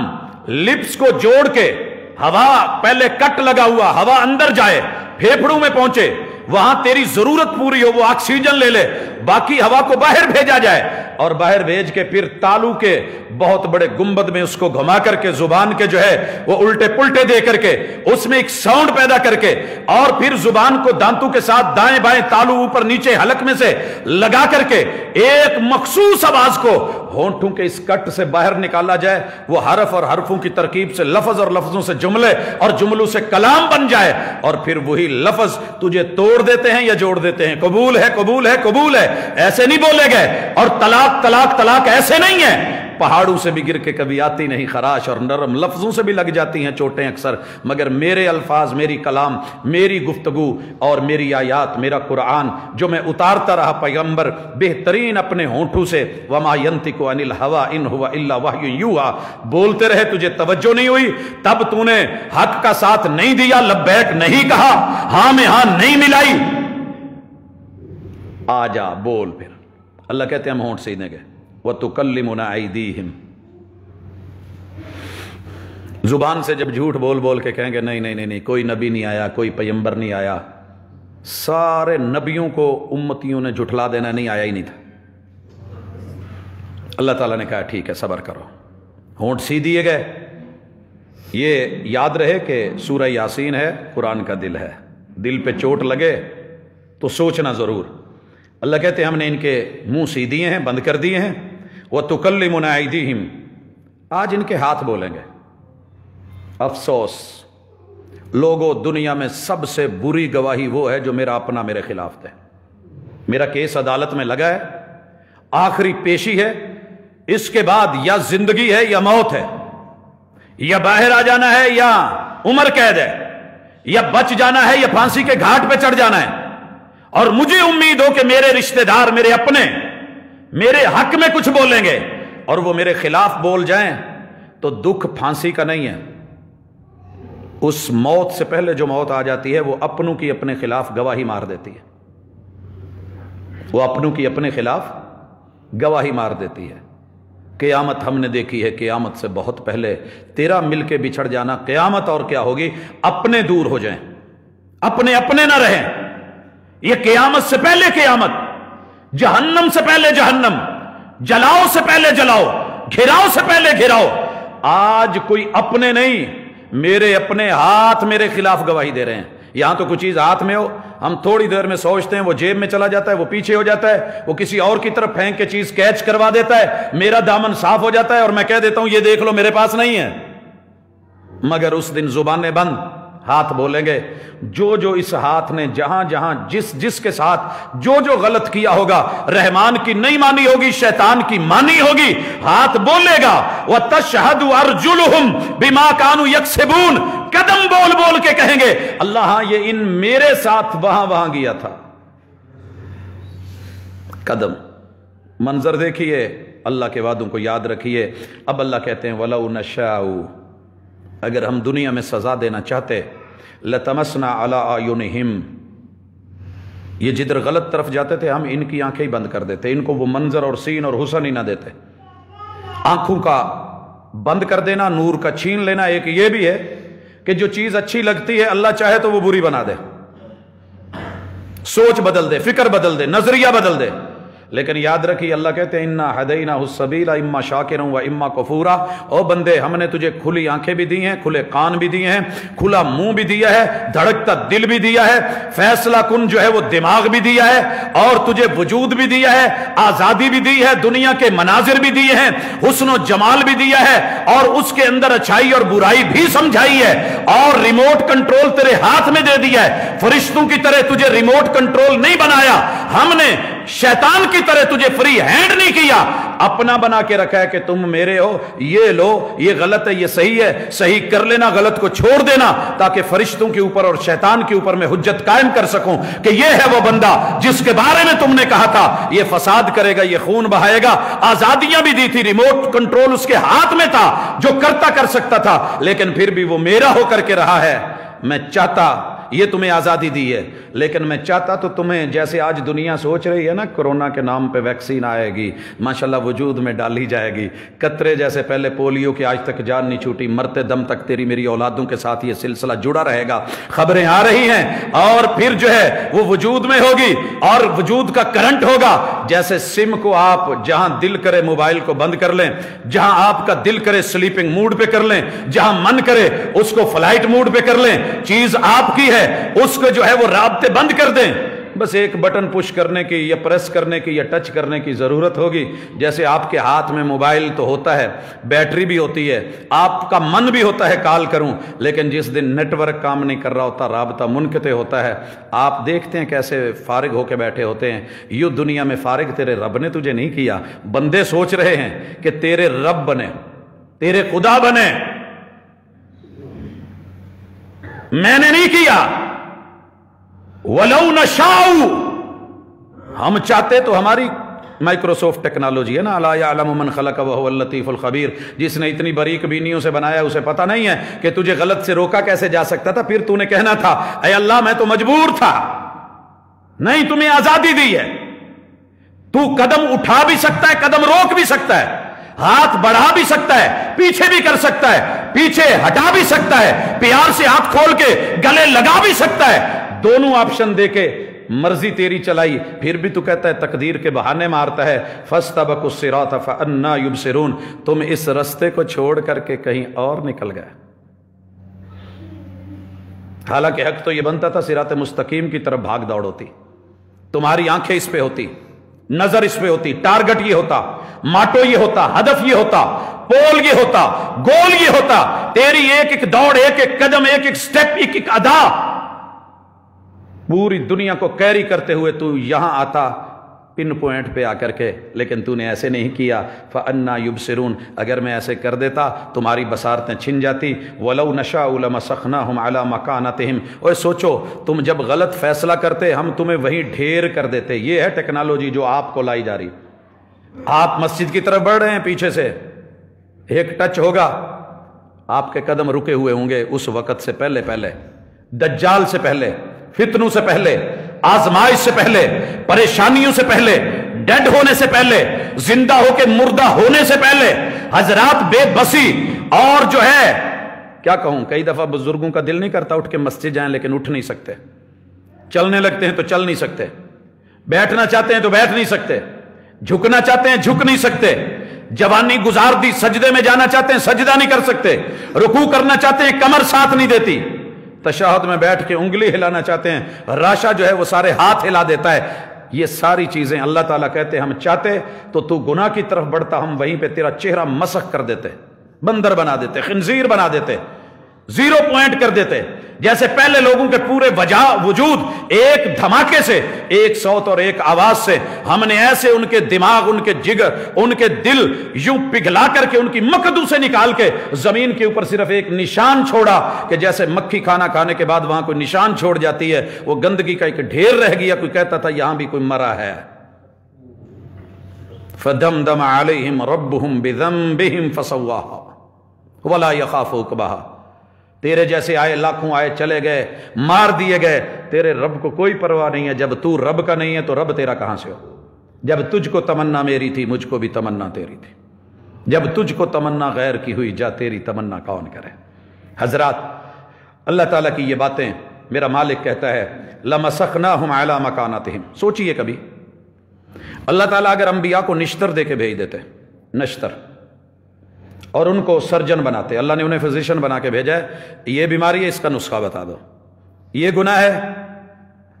لپس کو جوڑ کے ہوا، پہلے کٹ لگا ہوا، ہوا اندر جائے، پھیپھڑوں میں پہنچے، وہاں تیری ضرورت پوری ہو، وہ آکسیجن لے لے، باقی ہوا کو باہر بھیجا جائے، اور باہر بھیج کے پھر تالو کے بہت بڑے گنبد میں اس کو گھما کر کے زبان کے جو ہے وہ الٹے پلٹے دے کر کے اس میں ایک ساؤنڈ پیدا کر کے، اور پھر زبان کو دانتوں کے ساتھ دائیں بائیں تالو اوپر نیچے حلق میں سے لگا کر کے ایک مخصوص آواز کو ہونٹوں کے اس کٹ سے باہر نکالا جائے، وہ حرف اور حرفوں کی ترکیب سے لفظ اور لفظوں سے جملے اور جملوں سے کلام بن جائے، اور پھر وہی لفظ تجھے توڑ دیتے ہیں یا جوڑ دیتے ہیں۔ قبول ہے، قبول ہے، قبول ہے، ایسے نہیں بولے گئے۔ اور طلاق طلاق طلاق ایسے نہیں ہے، پہاڑوں سے بھی گر کے کبھی آتی نہیں خراش، اور نرم لفظوں سے بھی لگ جاتی ہیں چوٹیں اکثر، مگر میرے الفاظ، میری کلام، میری گفتگو اور میری آیات، میرا قرآن جو میں اتارتا رہا پیغمبر بہترین اپنے ہونٹوں سے، وما ينطق عن الهوى ان هو الا وحی یوحى، بولتے رہے، تجھے توجہ نہیں ہوئی، تب تو نے حق کا ساتھ نہیں دیا، لبیک نہیں کہا، ہاں میں ہاں نہیں ملائی، آ جا بول۔ پھر اللہ کہتے ہیں ہم ہونٹ سیدھے گئے، وَتُكَلِّمُنَا أَيْدِيهِمْ، زبان سے جب جھوٹ بول بول کے کہیں گے نہیں نہیں نہیں کوئی نبی نہیں آیا، کوئی پیغمبر نہیں آیا، سارے نبیوں کو امتیوں نے جھٹلا دینا، نہیں آیا ہی نہیں تھا۔ اللہ تعالیٰ نے کہا ٹھیک ہے صبر کرو، ہونٹ سی دیے گئے۔ یہ یاد رہے کہ سورہ یاسین ہے، قرآن کا دل ہے، دل پہ چوٹ لگے تو سوچنا ضرور۔ اللہ کہتے ہیں ہم نے ان کے منہ سی دیے ہیں، بند کر دیے ہیں۔ وَتُكَلِّمُنَا أَيْدِيهِمْ، آج ان کے ہاتھ بولیں گے۔ افسوس لوگوں، دنیا میں سب سے بری گواہی وہ ہے جو میرا اپنا میرے خلاف دے، میرا کیس عدالت میں لگا ہے، آخری پیشی ہے، اس کے بعد یا زندگی ہے یا موت ہے، یا باہر آ جانا ہے یا عمر قید ہے، یا بچ جانا ہے یا پھانسی کے گھاٹ پہ چڑھ جانا ہے۔ اور مجھے امید ہو کہ میرے رشتہ دار، میرے اپنے میرے حق میں کچھ بولیں گے اور وہ میرے خلاف بول جائیں تو دکھ پھانسی کا نہیں ہے، اس موت سے پہلے جو موت آ جاتی ہے وہ اپنوں کی اپنے خلاف گواہی مار دیتی ہے، وہ اپنوں کی اپنے خلاف گواہی مار دیتی ہے۔ قیامت ہم نے دیکھی ہے، قیامت سے بہت پہلے تیرا مل کے بچھڑ جانا، قیامت اور کیا ہوگی، اپنے دور ہو جائیں، اپنے اپنے نہ رہیں۔ یہ قیامت سے پہلے قیامت، جہنم سے پہلے جہنم، جلاؤ سے پہلے جلاؤ، گھراؤ سے پہلے گھراؤ۔ آج کوئی اپنے نہیں، میرے اپنے ہاتھ میرے خلاف گواہی دے رہے ہیں۔ یہاں تو کوئی چیز ہاتھ میں ہو، ہم تھوڑی دیر میں سوچتے ہیں وہ جیب میں چلا جاتا ہے، وہ پیچھے ہو جاتا ہے، وہ کسی اور کی طرف پھینک کے چیز کیچ کروا دیتا ہے، میرا دامن صاف ہو جاتا ہے اور میں کہہ دیتا ہوں یہ دیکھ لو میرے پاس نہیں ہے۔ مگر اس دن زبانیں بند، ہاتھ بولیں گے۔ جو جو اس ہاتھ نے جہاں جہاں جس کے ساتھ جو جو غلط کیا ہوگا، رحمان کی نہیں مانی ہوگی، شیطان کی مانی ہوگی، ہاتھ بولے گا وَتَشْهَدُ أَرْجُلُهُمْ بِمَا كَانُوا يَكْسِبُونَ، قدم بول بول کے کہیں گے اللہ ہاں یہ ان میرے ساتھ وہاں گیا تھا۔ قدم، منظر دیکھیے، اللہ کے وعدوں کو یاد رکھیے۔ اب اللہ کہتے ہیں وَلَوْ نَشَاءُ، اگر ہم دنیا میں سزا دینا چاہتے، لَتَمَسْنَا عَلَىٰ أَعْيُنِهِمْ، یہ جدھر غلط طرف جاتے تھے ہم ان کی آنکھیں ہی بند کر دیتے، ان کو وہ منظر اور سین اور حسن ہی نہ دیتے۔ آنکھوں کا بند کر دینا، نور کا چھین لینا۔ ایک یہ بھی ہے کہ جو چیز اچھی لگتی ہے اللہ چاہے تو وہ بری بنا دے، سوچ بدل دے، فکر بدل دے، نظریہ بدل دے۔ لیکن یاد رکھیے اللہ کہتے ہیں اِنَّا هَدَيْنَاهُ السَّبِيلَ إِمَّا شَاكِرًا وَإِمَّا كَفُورًا، او بندے ہم نے تجھے کھلی آنکھیں بھی دی ہیں، کھلے کان بھی دیے ہیں، کھلا منہ بھی دیا ہے، دھڑکتا دل بھی دیا ہے، فیصلہ کن جو ہے وہ دماغ بھی دیا ہے، اور تجھے وجود بھی دیا ہے، آزادی بھی دی ہے، دنیا کے مناظر بھی دیے ہیں، حسن و جمال بھی دیا ہے، اور اس کے اندر اچھائی اور برائی بھی سمجھائی ہے، اور ریموٹ کنٹرول تیرے ہاتھ میں دے دیا ہے۔ فرشتوں کی طرح تجھے ریموٹ کنٹرول نہیں بنایا ہم نے، شیطان کی طرح تجھے فری ہینڈ نہیں کیا، اپنا بنا کے رکھا ہے کہ تم میرے ہو، یہ لو، یہ غلط ہے، یہ صحیح ہے، صحیح کر لینا، غلط کو چھوڑ دینا، تاکہ فرشتوں کے اوپر اور شیطان کے اوپر میں حجت قائم کر سکوں کہ یہ ہے وہ بندہ جس کے بارے میں تم نے کہا تھا یہ فساد کرے گا، یہ خون بہائے گا۔ آزادیاں بھی دی تھی، ریموٹ کنٹرول اس کے ہاتھ میں تھا، جو کرتا کر سکتا تھا، لیکن پھر بھی وہ میرا ہو کر کے رہا ہے۔ میں چاہتا، یہ تمہیں آزادی دی ہے، لیکن میں چاہتا تو تمہیں، جیسے آج دنیا سوچ رہی ہے نا کرونا کے نام پہ ویکسین آئے گی، ماشاءاللہ وجود میں ڈالی جائے گی، قطرے جیسے پہلے پولیو کی آج تک جان نہیں چھوٹی، مرتے دم تک تیری میری اولادوں کے ساتھ یہ سلسلہ جڑا رہے گا۔ خبریں آ رہی ہیں، اور پھر جو ہے وہ وجود میں ہوگی اور وجود کا کرنٹ ہوگا۔ جیسے سم کو آپ جہاں دل کرے موبائل کو بند کر لیں، جہاں آپ کا دل کرے سلیپنگ موڈ پہ کر لیں، جہاں من کرے اس کو فلائٹ موڈ پہ کر لیں، چیز آپ کی ہے، اس کو جو ہے وہ رابطے بند کر دیں، بس ایک بٹن پش کرنے کی یا پریس کرنے کی یا ٹچ کرنے کی ضرورت ہوگی۔ جیسے آپ کے ہاتھ میں موبائل تو ہوتا ہے، بیٹری بھی ہوتی ہے، آپ کا من بھی ہوتا ہے کال کروں، لیکن جس دن نیٹ ورک کام نہیں کر رہا ہوتا، رابطہ منقطع ہوتا ہے، آپ دیکھتے ہیں کیسے فارغ ہو کے بیٹھے ہوتے ہیں۔ یوں دنیا میں فارغ تیرے رب نے تجھے نہیں کیا، بندے سوچ رہے ہیں کہ تیرے رب بنے، تیرے خدا بنے، میں نے نہیں کیا۔ وَلَوْ نَشَاءُ، ہم چاہتے تو ہماری مائکروسافٹ ٹیکنالوجی ہے نا، اَلَا يَعْلَمُ مَنْ خَلَقَ وَهُوَ اللَّطِيفُ الْخَبِيرُ، جس نے اتنی باریک بینیوں سے بنایا اسے پتہ نہیں ہے کہ تجھے غلط سے روکا کیسے جا سکتا تھا۔ پھر تو نے کہنا تھا اے اللہ میں تو مجبور تھا، نہیں تمہیں آزادی دی ہے، تو قدم اٹھا بھی سکتا ہے، قدم روک بھی سکتا ہے، ہاتھ بڑھا بھی سکتا ہے، پیچھے بھی کر سکتا ہے، پیچھے ہٹا بھی سکتا ہے، پیار سے ہاتھ کھول کے گلے لگا بھی سکتا ہے، دونوں آپشن دے کے مرضی تیری چلائی، پھر بھی تو کہتا ہے تقدیر کے بہانے مارتا ہے۔ فَاسْتَبَقُوا الصِّرَاطَ فَأَنَّىٰ يُبْصِرُونَ، تم اس رستے کو چھوڑ کر کے کہیں اور نکل گئے۔ حالانکہ حق تو یہ بنتا تھا صراط مستقیم کی طرف بھاگ دوڑ ہوتی، تمہاری آنکھیں اس پہ ہوتی، نظر اس پہ ہوتی، ٹارگٹ یہ ہوتا، ماٹو یہ ہوتا، ہدف یہ ہوتا، پول یہ ہوتا، گول یہ ہوتا، تیری ایک ایک دوڑ، ایک ایک قدم، ایک ایک سٹیپ، ایک ایک ادا پوری دنیا کو کیری کرتے ہوئے تو یہاں آتا پن پوائنٹ پہ آ کر کے، لیکن تو نے ایسے نہیں کیا۔ فَأَنَّا يُبْصِرُونَ، اگر میں ایسے کر دیتا تمہاری بصارتیں چھن جاتی۔ وَلَوْ نَشَاءُ لَمَسَخْنَاهُمْ عَلَى مَكَانَتِهِمْ، اور سوچو تم جب غلط فیصلہ کرتے ہم تمہیں وہیں ڈھیر کر دیتے۔ یہ ہے ٹیکنالوجی جو آپ کو لائی جا رہی۔ آپ مسجد کی طرف بڑھ رہے ہیں، پیچھے سے ایک ٹچ ہوگا، آپ کے قدم رکے ہوئے ہوں گے اس وقت سے پہلے دجال سے پہلے، فتنوں سے پہلے، آزمائش سے پہلے، پریشانیوں سے پہلے، ڈیڈ ہونے سے پہلے، زندہ ہو کے مردہ ہونے سے پہلے۔ حضرات بے بسی اور جو ہے کیا کہوں، کئی دفعہ بزرگوں کا دل نہیں کرتا اٹھ کے مسجد جائیں، لیکن اٹھ نہیں سکتے، چلنے لگتے ہیں تو چل نہیں سکتے، بیٹھنا چاہتے ہیں تو بیٹھ نہیں سکتے، جھکنا چاہتے ہیں جھک نہیں سکتے، جوانی گزار دی، سجدے میں جانا چاہتے ہیں سجدہ نہیں کر سکتے، رکوع کرنا چاہتے ہیں کمر ساتھ نہیں دیتی، تشہد میں بیٹھ کے انگلی ہلانا چاہتے ہیں راشا جو ہے وہ سارے ہاتھ ہلا دیتا ہے۔ یہ ساری چیزیں اللہ تعالیٰ کہتے ہیں ہم چاہتے تو گناہ کی طرف بڑھتا، ہم وہیں پہ تیرا چہرہ مسخ کر دیتے، بندر بنا دیتے، خنزیر بنا دیتے، زیرو پوائنٹ کر دیتے، جیسے پہلے لوگوں کے پورے وجود ایک دھماکے سے، ایک صوت اور ایک آواز سے ہم نے ایسے ان کے دماغ، ان کے جگر، ان کے دل یوں پگھلا کر کے ان کی مقدو سے نکال کے زمین کے اوپر صرف ایک نشان چھوڑا کہ جیسے مکھی کھانا کھانے کے بعد وہاں کوئی نشان چھوڑ جاتی ہے، وہ گندگی کا ایک ڈھیر رہ گیا، کوئی کہتا تھا یہاں بھی کوئی مرا ہے۔ فَدَمْدَمَ عَلَيْهِمْ رَبُّهُمْ بِذَنبِهِمْ فَسَوَّاهَا وَلَا يَخَافُ عُقْبَاهَا۔ تیرے جیسے آئے لاکھوں آئے چلے گئے مار دیے گئے، تیرے رب کو کوئی پرواہ نہیں ہے۔ جب تو رب کا نہیں ہے تو رب تیرا کہاں سے ہو؟ جب تجھ کو تمنا میری تھی مجھ کو بھی تمنا تیری تھی، جب تجھ کو تمنا غیر کی ہوئی جا تیری تمنا کون کرے۔ حضرات اللہ تعالیٰ کی یہ باتیں، میرا مالک کہتا ہے لَمَسَخْنَاهُمْ عَلَى مَكَانَتِهِمْ۔ سوچئے کبھی اللہ تعالیٰ اگر انبیاء کو نشتر دے کے بھیج دیتے، نشتر، اور ان کو سرجن بناتے، اللہ نے انہیں فزیشن بنا کے بھیجا ہے، یہ بیماری ہے اس کا نسخہ بتا دو، یہ گناہ ہے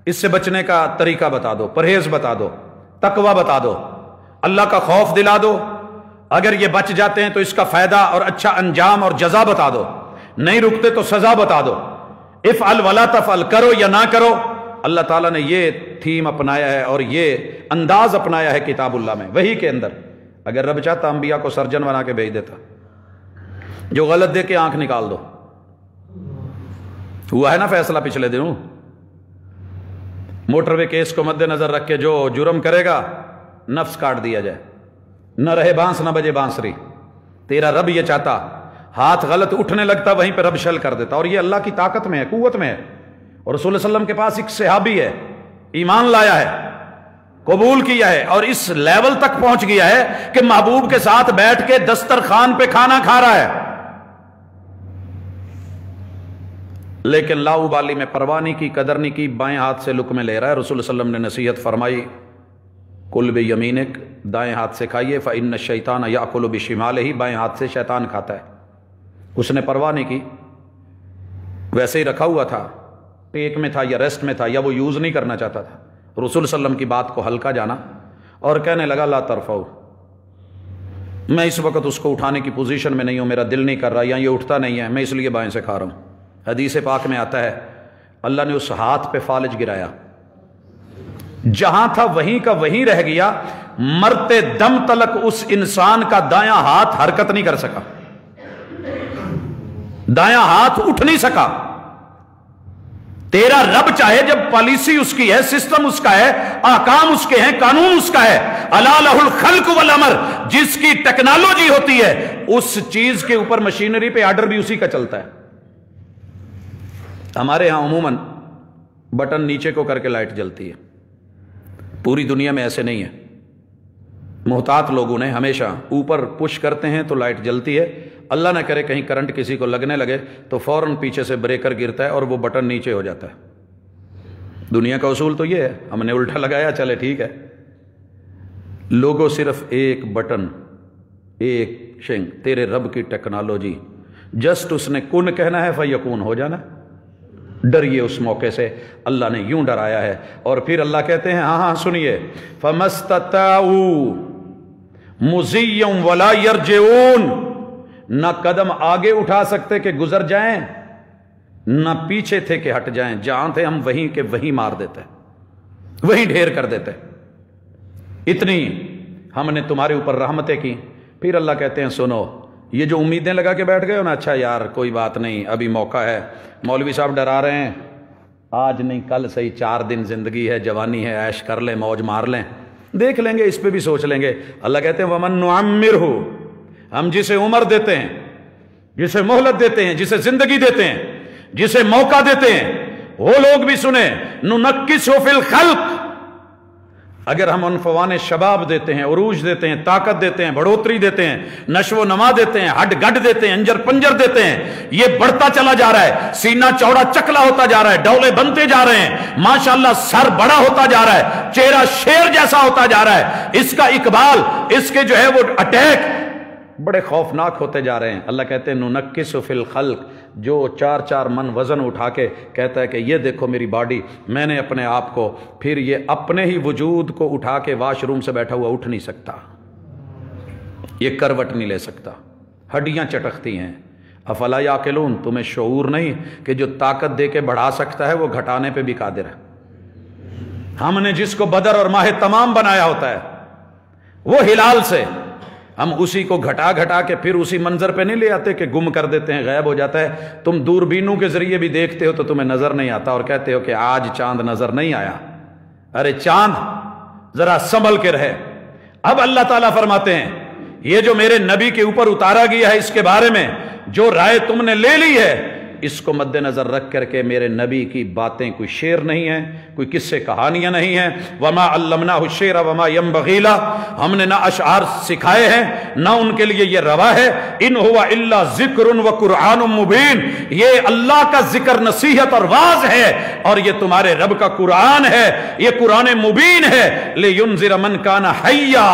اس سے بچنے کا طریقہ بتا دو، پرہیز بتا دو، تقوی بتا دو، اللہ کا خوف دلا دو، اگر یہ بچ جاتے ہیں تو اس کا فائدہ اور اچھا انجام اور جزا بتا دو، نہیں رکتے تو سزا بتا دو، افعل ولا تفعل، کرو یا نہ کرو۔ اللہ تعالیٰ نے یہ تھیم اپنایا ہے اور یہ انداز اپنایا ہے کتاب اللہ میں، وحی کے اندر۔ اگر رب چاہتا انبیاء کو سرجن بنا کے بھیج دیتا، جو غلط دے کے آنکھ نکال دو، ہوا ہے نا فیصلہ پچھلے دنوں، موٹر وے کیس کو مد نظر رکھ کے جو جرم کرے گا نفس کاٹ دیا جائے، نہ رہے بانس نہ بجے بانسری۔ تیرا رب یہ چاہتا، ہاتھ غلط اٹھنے لگتا وہیں پہ رب شل کر دیتا، اور یہ اللہ کی طاقت میں ہے، قوت میں ہے۔ اور رسول اللہ علیہ وسلم کے پاس ایک صحابی ہے، ایمان لایا ہے، قبول کیا ہے، اور اس لیول تک پہنچ گیا ہے کہ محبوب کے ساتھ بیٹھ کے دسترخوان پہ کھانا کھا رہا ہے، لیکن لاؤبالی میں پرواہ نہیں کی، قدر نہیں کی، بائیں ہاتھ سے لقمے لے رہا ہے۔ رسول اللہ علیہ وسلم نے نصیحت فرمائی کل بیمینک، دائیں ہاتھ سے کھائیے، فإن الشیطان یأکل بشمالہ، بائیں ہاتھ سے شیطان کھاتا ہے۔ اس نے پرواہ نہیں کی، ویسے ہی رکھا ہوا تھا، ٹیک میں تھا یا ریسٹ میں تھا، یا وہ یوز نہیں کرنا چاہتا تھا۔ رسول صلی اللہ علیہ وسلم کی بات کو ہلکا جانا اور کہنے لگا لا ترفعوا، میں اس وقت اس کو اٹھانے کی پوزیشن میں نہیں ہوں، میرا دل نہیں کر رہا، یا یہ اٹھتا نہیں ہے، میں اس لیے بائیں سے کھا رہا ہوں۔ حدیث پاک میں آتا ہے اللہ نے اس ہاتھ پہ فالج گرایا، جہاں تھا وہیں کا وہیں رہ گیا، مرتے دم تلک اس انسان کا دایاں ہاتھ حرکت نہیں کر سکا، دایاں ہاتھ اٹھ نہیں سکا۔ تیرا رب چاہے جب پالیسی اس کی ہے، سسٹم اس کا ہے، احکام اس کے ہیں، قانون اس کا ہے، الا لہ الخلق والامر، جس کی ٹیکنالوجی ہوتی ہے اس چیز کے اوپر مشینری پہ آرڈر بھی اسی کا چلتا ہے۔ ہمارے ہاں عموماً بٹن نیچے کو کر کے لائٹ جلتی ہے، پوری دنیا میں ایسے نہیں ہے، محتاط لوگوں نے ہمیشہ اوپر پش کرتے ہیں تو لائٹ جلتی ہے، اللہ نہ کرے کہیں کرنٹ کسی کو لگنے لگے تو فوراً پیچھے سے بریکر گرتا ہے اور وہ بٹن نیچے ہو جاتا ہے۔ دنیا کا اصول تو یہ ہے، ہم نے الٹا لگایا، چلے ٹھیک ہے۔ لوگوں صرف ایک بٹن، ایک شنگ، تیرے رب کی ٹیکنالوجی، جسٹ اس نے کن کہنا ہے فیکون ہو جانا۔ ڈریے اس موقع سے، اللہ نے یوں ڈرایا ہے۔ اور پھر اللہ کہتے ہیں ہاں سنیے، فَمَسْتَطَاعُوا مُزِيًّا وَلَا يَرْجِعُونَ، نہ قدم آگے اٹھا سکتے کہ گزر جائیں، نہ پیچھے تھے کہ ہٹ جائیں، جہاں تھے ہم وہیں کے وہیں مار دیتے، وہیں ڈھیر کر دیتے۔ اتنی ہم نے تمہارے اوپر رحمتیں کی۔ پھر اللہ کہتے ہیں سنو، یہ جو امیدیں لگا کے بیٹھ گئے ہو نا، اچھا یار کوئی بات نہیں، ابھی موقع ہے، مولوی صاحب ڈرا رہے ہیں، آج نہیں کل صحیح، 4 دن زندگی ہے، جوانی ہے، عیش کر لیں، موج مار لیں، دیکھ لیں گے، اس پہ بھی سوچ لیں گے۔ اللہ کہتے ہیں وَمَن نُعَمِّرْهُ، ہم جسے عمر دیتے ہیں، جسے مہلت دیتے ہیں، جسے زندگی دیتے ہیں، جسے موقع دیتے ہیں، وہ لوگ بھی سنیں نُنَكِّسُ فِي الْخَلْقِ، اگر ہم عنفوان شباب دیتے ہیں، عروج دیتے ہیں، طاقت دیتے ہیں، بڑھوتری دیتے ہیں، نشو و نما دیتے ہیں، ہڈ گڈ دیتے ہیں، انجر پنجر دیتے ہیں، یہ بڑھتا چلا جا رہا ہے، سینہ چوڑا چکلا ہوتا جا رہا ہے، ڈولے بنتے جا رہے ہیں، ماشاءاللہ سر بڑا ہوتا جا رہا ہے، چہرہ شیر جیسا ہوتا جا رہا ہے، اس کا اقبال، اس کے جو ہے وہ اٹیک بڑے خوفناک ہوتے جا رہے ہیں۔ اللہ کہتے ہیں نُنَكِّسُ فِي الْخَلْقِ، جو 4 من وزن اٹھا کے کہتا ہے کہ یہ دیکھو میری باڈی، میں نے اپنے آپ کو، پھر یہ اپنے ہی وجود کو اٹھا کے واش روم سے بیٹھا ہوا اٹھ نہیں سکتا، یہ کروٹ نہیں لے سکتا، ہڈیاں چٹکتی ہیں۔ افلا یعقلون، تمہیں شعور نہیں کہ جو طاقت دے کے بڑھا سکتا ہے وہ گھٹانے پہ بھی قادر ہے۔ ہم نے جس کو بدر اور ماہ تمام بنایا ہوتا ہے، وہ ہلال سے ہم اسی کو گھٹا گھٹا کے پھر اسی منظر پہ نہیں لے آتے کہ گم کر دیتے ہیں، غائب ہو جاتا ہے۔ تم دوربینوں کے ذریعے بھی دیکھتے ہو تو تمہیں نظر نہیں آتا اور کہتے ہو کہ آج چاند نظر نہیں آیا۔ ارے چاند ذرا سنبھل کے رہے۔ اب اللہ تعالیٰ فرماتے ہیں یہ جو میرے نبی کے اوپر اتارا گیا ہے، اس کے بارے میں جو رائے تم نے لے لی ہے، اس کو مد نظر رکھ کر کے میرے نبی کی باتیں کوئی شعر نہیں ہیں، کوئی قصے کہانیاں نہیں ہیں۔ وما علمناہ الشعر وما ينبغي له، ہم نے نہ اشعار سکھائے ہیں نہ ان کے لیے یہ روا ہے۔ ان هو الا ذکر وقرآن مبین، یہ اللہ کا ذکر، نصیحت اور واعظ ہے، اور یہ تمہارے رب کا قرآن ہے، یہ قرآن مبین ہے۔ لینذر من کان حیا،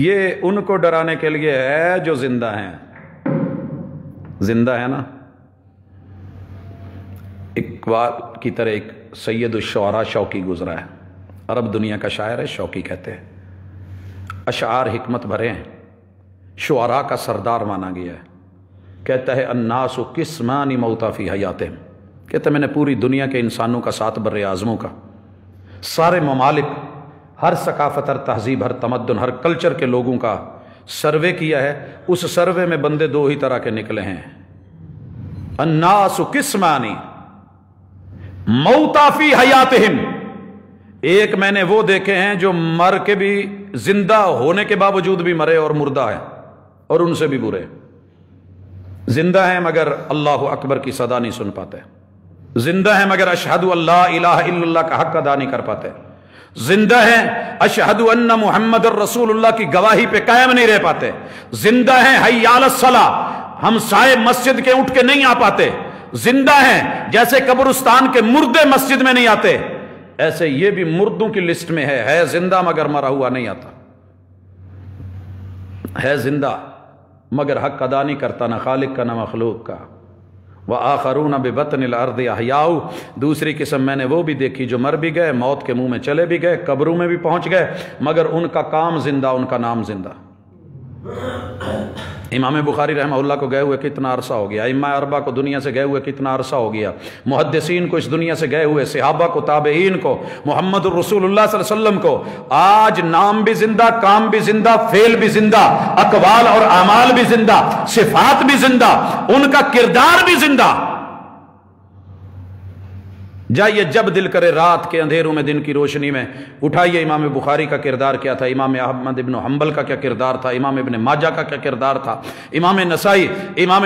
یہ ان کو ڈرانے کے لیے ہے جو زندہ ہیں، زندہ ہے نا۔ اقبال کی طرح ایک سید الشعراء شوقی گزرا ہے، عرب دنیا کا شاعر ہے، شوقی کہتے ہیں، اشعار حکمت بھرے ہیں، شعراء کا سردار مانا گیا ہے۔ کہتا ہے الناس قسمان موتا فی حیاتہم، کہتا ہے میں نے پوری دنیا کے انسانوں کا، 7 بر اعظموں کا، سارے ممالک، ہر ثقافت، ہر تہذیب، ہر تمدن، ہر کلچر کے لوگوں کا سروے کیا ہے۔ اس سروے میں بندے 2 ہی طرح کے نکلے ہیں، الناس قسمانی موتا فی حیاتہم، ایک میں نے وہ دیکھے ہیں جو مر کے بھی، زندہ ہونے کے باوجود بھی مرے اور مردہ ہیں، اور ان سے بھی برے، زندہ ہیں مگر اللہ اکبر کی صدا نہیں سن پاتے، زندہ ہیں مگر اشہد اللہ الہ الا اللہ کا حق ادا نہیں کر پاتے، زندہ ہیں اشہد ان محمد الرسول اللہ کی گواہی پہ قائم نہیں رہ پاتے، زندہ ہیں حی علی الصلاۃ، ہم سائے مسجد کے اٹھ کے نہیں آ پاتے، زندہ ہیں جیسے قبرستان کے مردے مسجد میں نہیں آتے، ایسے یہ بھی مردوں کی لسٹ میں ہے زندہ مگر مرا ہوا نہیں آتا، ہے زندہ مگر حق ادا نہیں کرتا، نہ خالق کا نہ مخلوق کا۔ وآخرون ببطن الارض احیاء، دوسری قسم میں نے وہ بھی دیکھی جو مر بھی گئے، موت کے منہ میں چلے بھی گئے، قبروں میں بھی پہنچ گئے، مگر ان کا کام زندہ، ان کا نام زندہ۔ امام بخاری رحمہ اللہ کو گئے ہوئے کتنا عرصہ ہو گیا، ائمہ اربعہ کو دنیا سے گئے ہوئے کتنا عرصہ ہو گیا، محدثین کو اس دنیا سے گئے ہوئے، صحابہ کو، تابعین کو، محمد الرسول اللہ صلی اللہ علیہ وسلم کو، آج نام بھی زندہ، کام بھی زندہ، فعل بھی زندہ، اقوال اور اعمال بھی زندہ، صفات بھی زندہ، ان کا کردار بھی زندہ۔ جائیے جب دل کرے رات کے اندھیروں میں دن کی روشنی میں اٹھائیے امام بخاری کا کردار کیا تھا، امام احمد ابن حنبل کا کیا کردار تھا، امام ابن ماجہ کا کیا کردار تھا، امام نسائی، امام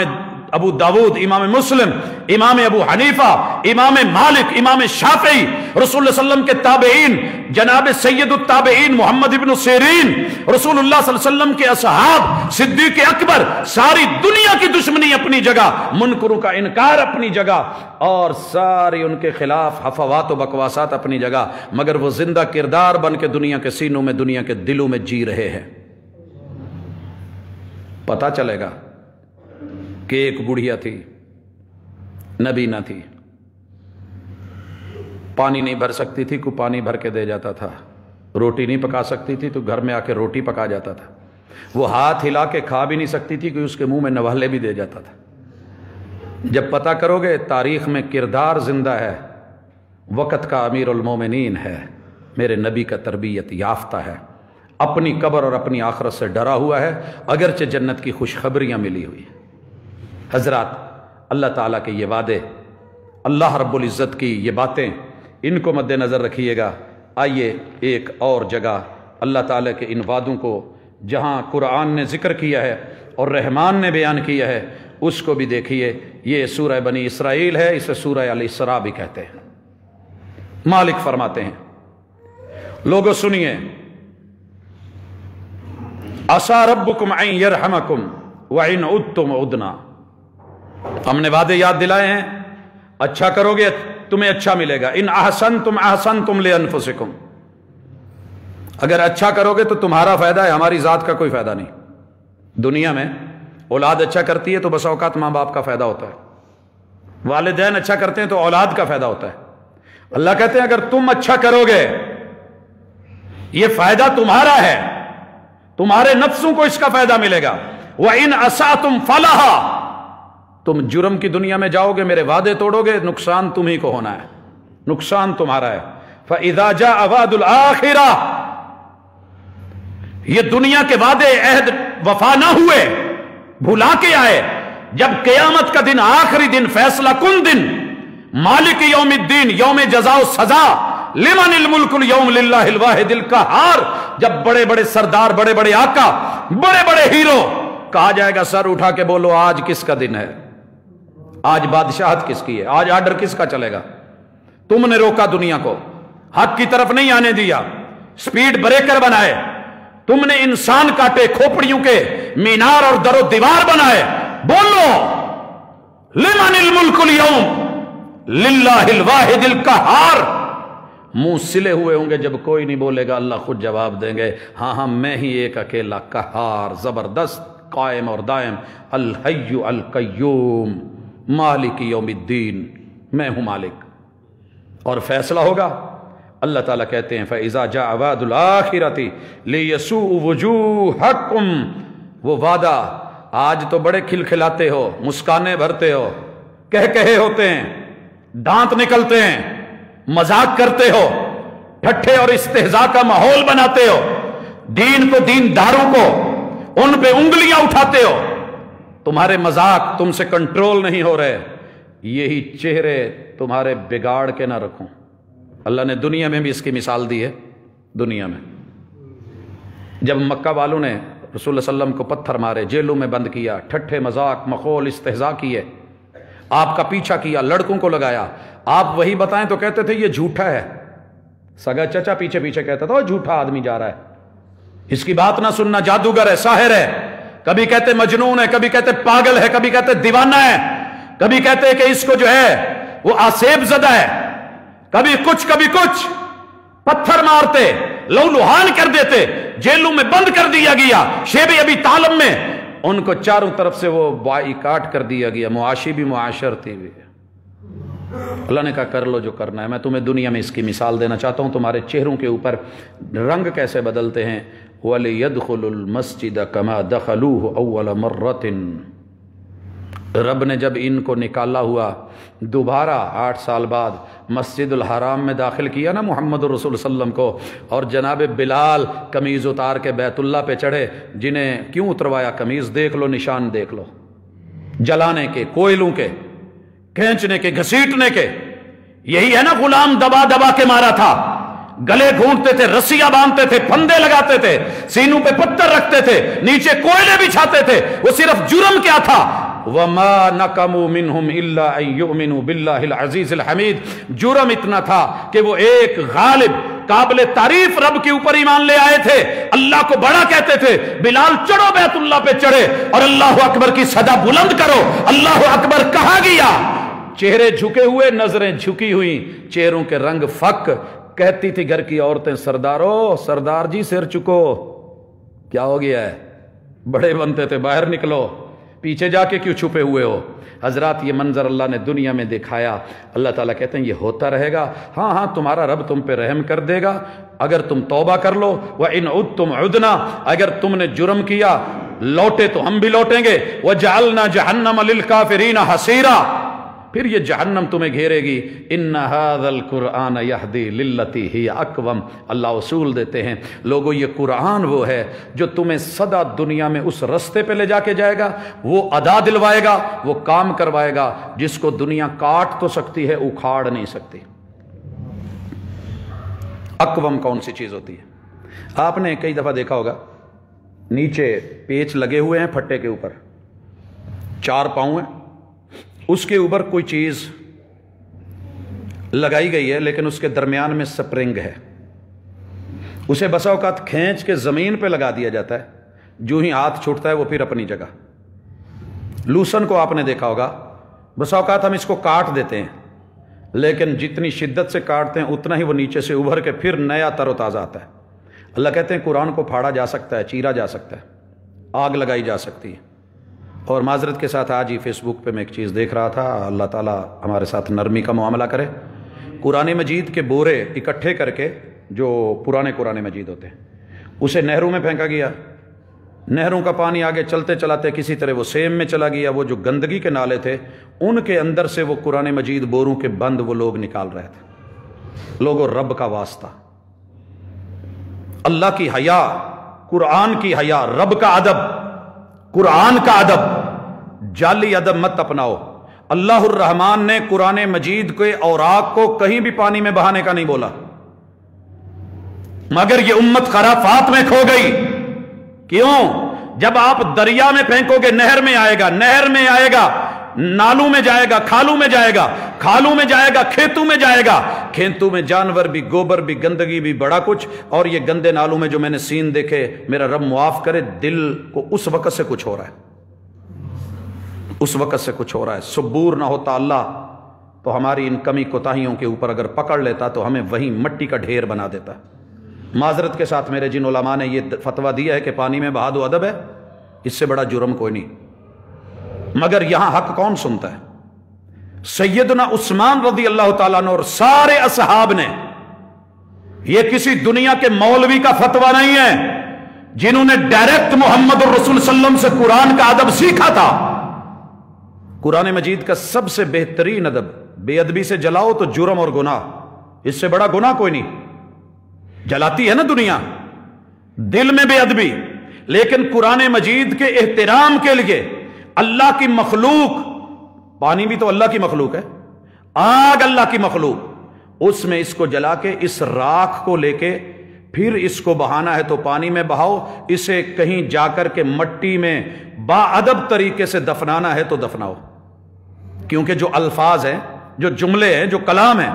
ابو داود، امام مسلم، امام ابو حنیفہ، امام مالک، امام شافعی، رسول اللہ صلی اللہ علیہ وسلم کے تابعین، جناب سید التابعین محمد ابن سیرین، رسول اللہ صلی اللہ علیہ وسلم کے اصحاب، صدیق اکبر، ساری دنیا کی دشمنی اپنی جگہ، منکروں کا انکار اپنی جگہ، اور ساری ان کے خلاف حفوات و بکواسات اپنی جگہ، مگر وہ زندہ کردار بن کے دنیا کے سینوں میں، دنیا کے دلوں میں جی رہے ہیں۔ پتہ چلے گا کہ ایک بڑھیا تھی، نبی نہ تھی، پانی نہیں بھر سکتی تھی، کوئی پانی بھر کے دے جاتا تھا، روٹی نہیں پکا سکتی تھی تو گھر میں آ کے روٹی پکا جاتا تھا، وہ ہاتھ ہلا کے کھا بھی نہیں سکتی تھی کہ اس کے منہ میں نوالے بھی دے جاتا تھا، جب پتہ کرو گے تاریخ میں کردار زندہ ہے، وقت کا امیر المومنین ہے، میرے نبی کا تربیت یافتہ ہے، اپنی قبر اور اپنی آخرت سے ڈرا ہوا ہے، اگرچہ جنت کی خوشخبریاں ملی ہوئی ہیں۔ حضرات، اللہ تعالیٰ کے یہ وعدے، اللہ رب العزت کی یہ باتیں، ان کو مد نظر رکھیے گا۔ آئیے ایک اور جگہ اللہ تعالیٰ کے ان وعدوں کو جہاں قرآن نے ذکر کیا ہے اور رحمان نے بیان کیا ہے اس کو بھی دیکھیے۔ یہ سورہ بنی اسرائیل ہے، اسے سورہ الاسراء بھی کہتے ہیں۔ مالک فرماتے ہیں، لوگوں سنیے، عسیٰ ربکم ان یرحمکم وان عدتم عدنا۔ ہم نے وعدے یاد دلائے ہیں، اچھا کرو گے تمہیں اچھا ملے گا۔ ان احسنتم احسنتم لانفسکم، اگر اچھا کرو گے تو تمہارا فائدہ ہے، ہماری ذات کا کوئی فائدہ نہیں۔ دنیا میں اولاد اچھا کرتی ہے تو بس اوقات ماں باپ کا فائدہ ہوتا ہے، والدین اچھا کرتے ہیں تو اولاد کا فائدہ ہوتا ہے۔ اللہ کہتے ہیں اگر تم اچھا کرو گے یہ فائدہ تمہارا ہے، تمہارے نفسوں کو اس کا فائدہ ملے گا۔ وَإِنْ أَسَأْتُمْ فَلَهَا، تم جرم کی دنیا میں جاؤ گے، میرے وعدے توڑو گے، نقصان تمہیں کو ہونا ہے، نقصان تمہارا ہے۔ فَإِذَا جَاءَ وَعْدُ الْآخِرَةِ، یہ دنیا کے وعدے عہد وفا نہ ہوئے، بھلا کے آئے، جب قیامت کا دن، آخری دن، فیصلہ کن دن، مالک یوم الدین، یوم جزا و سزا، لمن الملک اليوم للہ الواحد القہار، جب بڑے بڑے سردار، بڑے بڑے آقا، بڑے بڑے ہیرو، کہا جائے گا سر اٹھا کے بولو آج کس کا دن ہے، آج بادشاہت کس کی ہے، آج آرڈر کس کا چلے گا؟ تم نے روکا دنیا کو، حق کی طرف نہیں آنے دیا، سپیڈ بریکر بنائے، تم نے انسان کاٹے، کھوپڑیوں کے مینار اور در و دیوار بنائے، بولو لمن الملک اليوم للہ الواحد القہار۔ منہ سلے ہوئے ہوں گے، جب کوئی نہیں بولے گا اللہ خود جواب دیں گے، ہاں ہاں میں ہی ایک اکیلا قہار، زبردست، قائم اور دائم، الحی القیوم، مالک یوم الدین، میں ہوں مالک۔ اور فیصلہ ہوگا، اللہ تعالیٰ کہتے ہیں فَإِذَا جَاءَ وَعْدُ الْآخِرَةِ لِيَسُوءُ وُجُوهَكُمْ، وہ وعدہ، آج تو بڑے کھلکھلاتے ہو، مسکانے بھرتے ہو، کہے ہوتے ہیں، دانت نکلتے ہیں، مذاق کرتے ہو، ٹھٹھے اور استہزاء کا ماحول بناتے ہو، دین کو، دینداروں کو ان پہ انگلیاں اٹھاتے ہو، تمہارے مذاق تم سے کنٹرول نہیں ہو رہے، یہی چہرے تمہارے بگاڑ کے نہ رکھوں۔ اللہ نے دنیا میں بھی اس کی مثال دی ہے۔ دنیا میں جب مکہ والوں نے رسول اللہ صلی اللہ علیہ وسلم کو پتھر مارے، جیلوں میں بند کیا، ٹھٹھے مذاق، مخول، استہزاء کیے، آپ کا پیچھا کیا، لڑکوں کو لگایا، آپ وہی بتائیں تو کہتے تھے یہ جھوٹا ہے، سگا چچا پیچھے پیچھے کہتا تھا وہ جھوٹا آدمی جا رہا ہے، اس کی بات نہ سننا، جادوگر ہے، ساحر ہے، کبھی کہتے مجنون ہے، کبھی کہتے پاگل ہے، کبھی کہتے دیوانہ ہے، کبھی کہتے کہ اس کو جو ہے وہ آسیب زدہ ہے، کبھی کچھ پتھر مارتے، لہولہان کر دیتے، جیلوں میں بند کر دیا گیا، شیب ابی طالب میں ان کو چاروں طرف سے وہ بائیکاٹ کر دیا گیا، معاشی بھی معاشرتی بھی۔ اللہ نے کہا کر لو جو کرنا ہے۔ میں تمہیں دنیا میں اس کی مثال دینا چاہتا ہوں، تمہارے چہروں کے اوپر رنگ کیسے بدلتے ہیں۔ وَلِيَدْخُلُوا الْمَسْجِدَ كَمَا دَخَلُوهُ أَوَّلَ مَرَّةٍ، رب نے جب ان کو نکالا ہوا دوبارہ 8 سال بعد مسجد الحرام میں داخل کیا نا محمد رسول صلی اللہ علیہ وسلم کو، اور جناب بلال قمیض اتار کے بیت اللہ پہ چڑھے، جنہیں کیوں اتروایا؟ قمیض دیکھ لو، نشان دیکھ لو، جلانے کے، کوئلوں کے، کھینچنے کے، گھسیٹنے کے، یہی ہے نا غلام دبا دبا کے مارا تھا، گلے گھونٹتے تھے، رسیاں باندھتے تھے، پھندے لگاتے تھے، سینوں پہ پتھر رکھتے تھے، نیچے کوئلے بچھاتے تھے، وہ صرف جرم کیا تھا؟ وَمَا نَقَمُوا مِنْهُمْ إِلَّا أَن يُؤْمِنُوا بِاللَّهِ الْعَزِيزِ الْحَمِيدِ، جرم اتنا تھا کہ وہ ایک غالب قابل تعریف رب کے اوپر ایمان لے آئے تھے، اللہ کو بڑا کہتے تھے۔ بلال چڑھو بیت اللہ پہ چڑھے اور اللہ اکبر کی صدا بلند کرو، اللہ اکبر کہا گیا، چہرے جھکے ہوئے، نظریں جھکی ہوئی، چہروں کے رنگ فک۔ کہتی تھی گھر کی عورتیں، سردارو، سردار جی سر چکو، کیا ہو گیا ہے؟ بڑے بنتے تھے، باہر نکلو، پیچھے جا کے کیوں چھپے ہوئے ہو؟ حضرات یہ منظر اللہ نے دنیا میں دکھایا۔ اللہ تعالیٰ کہتے ہیں یہ ہوتا رہے گا، ہاں ہاں تمہارا رب تم پہ رحم کر دے گا اگر تم توبہ کر لو۔ وَإِنْ عُدْتُمْ عُدْنَا، اگر تم نے جرم کیا لوٹے تو ہم بھی لوٹیں گے، وَجَعَلْنَا جَهَنَّمَ لِلْكَافِرِينَ حَصِيرًا، پھر یہ جہنم تمہیں گھیرے گی۔ ان هذا القرآن یہدی للتی ہی اقوم، اللہ اصول دیتے ہیں لوگوں یہ قرآن وہ ہے جو تمہیں سدا دنیا میں اس رستے پہ لے جا کے جائے گا، وہ ادا دلوائے گا، وہ کام کروائے گا جس کو دنیا کاٹ تو سکتی ہے، اکھاڑ نہیں سکتی۔ اقوم کون سی چیز ہوتی ہے؟ آپ نے کئی دفعہ دیکھا ہوگا نیچے پیچ لگے ہوئے ہیں پھٹے کے اوپر، 4 پاؤں ہیں، اس کے اوپر کوئی چیز لگائی گئی ہے لیکن اس کے درمیان میں سپرنگ ہے، اسے بسا اوقات کھینچ کے زمین پہ لگا دیا جاتا ہے، جو ہی ہاتھ چھوٹتا ہے وہ پھر اپنی جگہ۔ لوسن کو آپ نے دیکھا ہوگا، بسا اوقات ہم اس کو کاٹ دیتے ہیں لیکن جتنی شدت سے کاٹتے ہیں اتنا ہی وہ نیچے سے ابھر کے پھر نیا تر و تازہ آتا ہے۔ اللہ کہتے ہیں قرآن کو پھاڑا جا سکتا ہے، چیرا جا سکتا ہے، آگ لگائی جا سکتی ہے۔ اور معذرت کے ساتھ آج ہی فیس بک پہ میں ایک چیز دیکھ رہا تھا، اللہ تعالیٰ ہمارے ساتھ نرمی کا معاملہ کرے، قرآن مجید کے بورے اکٹھے کر کے جو پرانے قرآن مجید ہوتے ہیں اسے نہروں میں پھینکا گیا، نہروں کا پانی آگے چلتے چلاتے کسی طرح وہ سیم میں چلا گیا، وہ جو گندگی کے نالے تھے ان کے اندر سے وہ قرآن مجید بوروں کے بند وہ لوگ نکال رہے تھے۔ لوگوں رب کا واسطہ، اللہ کی حیا، قرآن کی حیا، رب کا ادب، قرآن کا ادب، جعلی ادب مت اپناؤ۔ اللہ الرحمن نے قرآن مجید کے اوراق کو کہیں بھی پانی میں بہانے کا نہیں بولا، مگر یہ امت خرافات میں کھو گئی۔ کیوں؟ جب آپ دریا میں پھینکو گے نہر میں آئے گا، نہر میں آئے گا نالوں میں جائے گا، کھالوں میں جائے گا، کھالوں میں جائے گا، کھیتوں میں جائے گا، کھیتوں میں جانور بھی، گوبر بھی، گندگی بھی، بڑا کچھ۔ اور یہ گندے نالوں میں جو میں نے سین دیکھے، میرا رب معاف کرے، دل کو اس وقت سے کچھ ہو رہا ہے، اس وقت سے کچھ ہو رہا ہے۔ صبور نہ ہوتا اللہ تو ہماری ان کمی کوتاہیوں کے اوپر اگر پکڑ لیتا تو ہمیں وہیں مٹی کا ڈھیر بنا دیتا۔ معذرت کے ساتھ میرے جن علماء نے یہ فتویٰ دیا ہے کہ پانی میں بہا دو ادب ہے، اس سے بڑا جرم کوئی نہیں، مگر یہاں حق کون سنتا ہے؟ سیدنا عثمان رضی اللہ تعالیٰ عنہ اور سارے اصحاب نے، یہ کسی دنیا کے مولوی کا فتویٰ نہیں ہے، جنہوں نے ڈائریکٹ محمد الرسول صلی اللہ علیہ وسلم سے قرآن کا ادب سیکھا تھا۔ قرآن مجید کا سب سے بہترین ادب، بے ادبی سے جلاؤ تو جرم اور گناہ، اس سے بڑا گناہ کوئی نہیں۔ جلاتی ہے نا دنیا دل میں بے ادبی، لیکن قرآن مجید کے احترام کے لیے اللہ کی مخلوق، پانی بھی تو اللہ کی مخلوق ہے، آگ اللہ کی مخلوق، اس میں اس کو جلا کے اس راکھ کو لے کے پھر اس کو بہانا ہے تو پانی میں بہاؤ، اسے کہیں جا کر کے مٹی میں با ادب طریقے سے دفنانا ہے تو دفناؤ، کیونکہ جو الفاظ ہیں، جو جملے ہیں، جو کلام ہیں،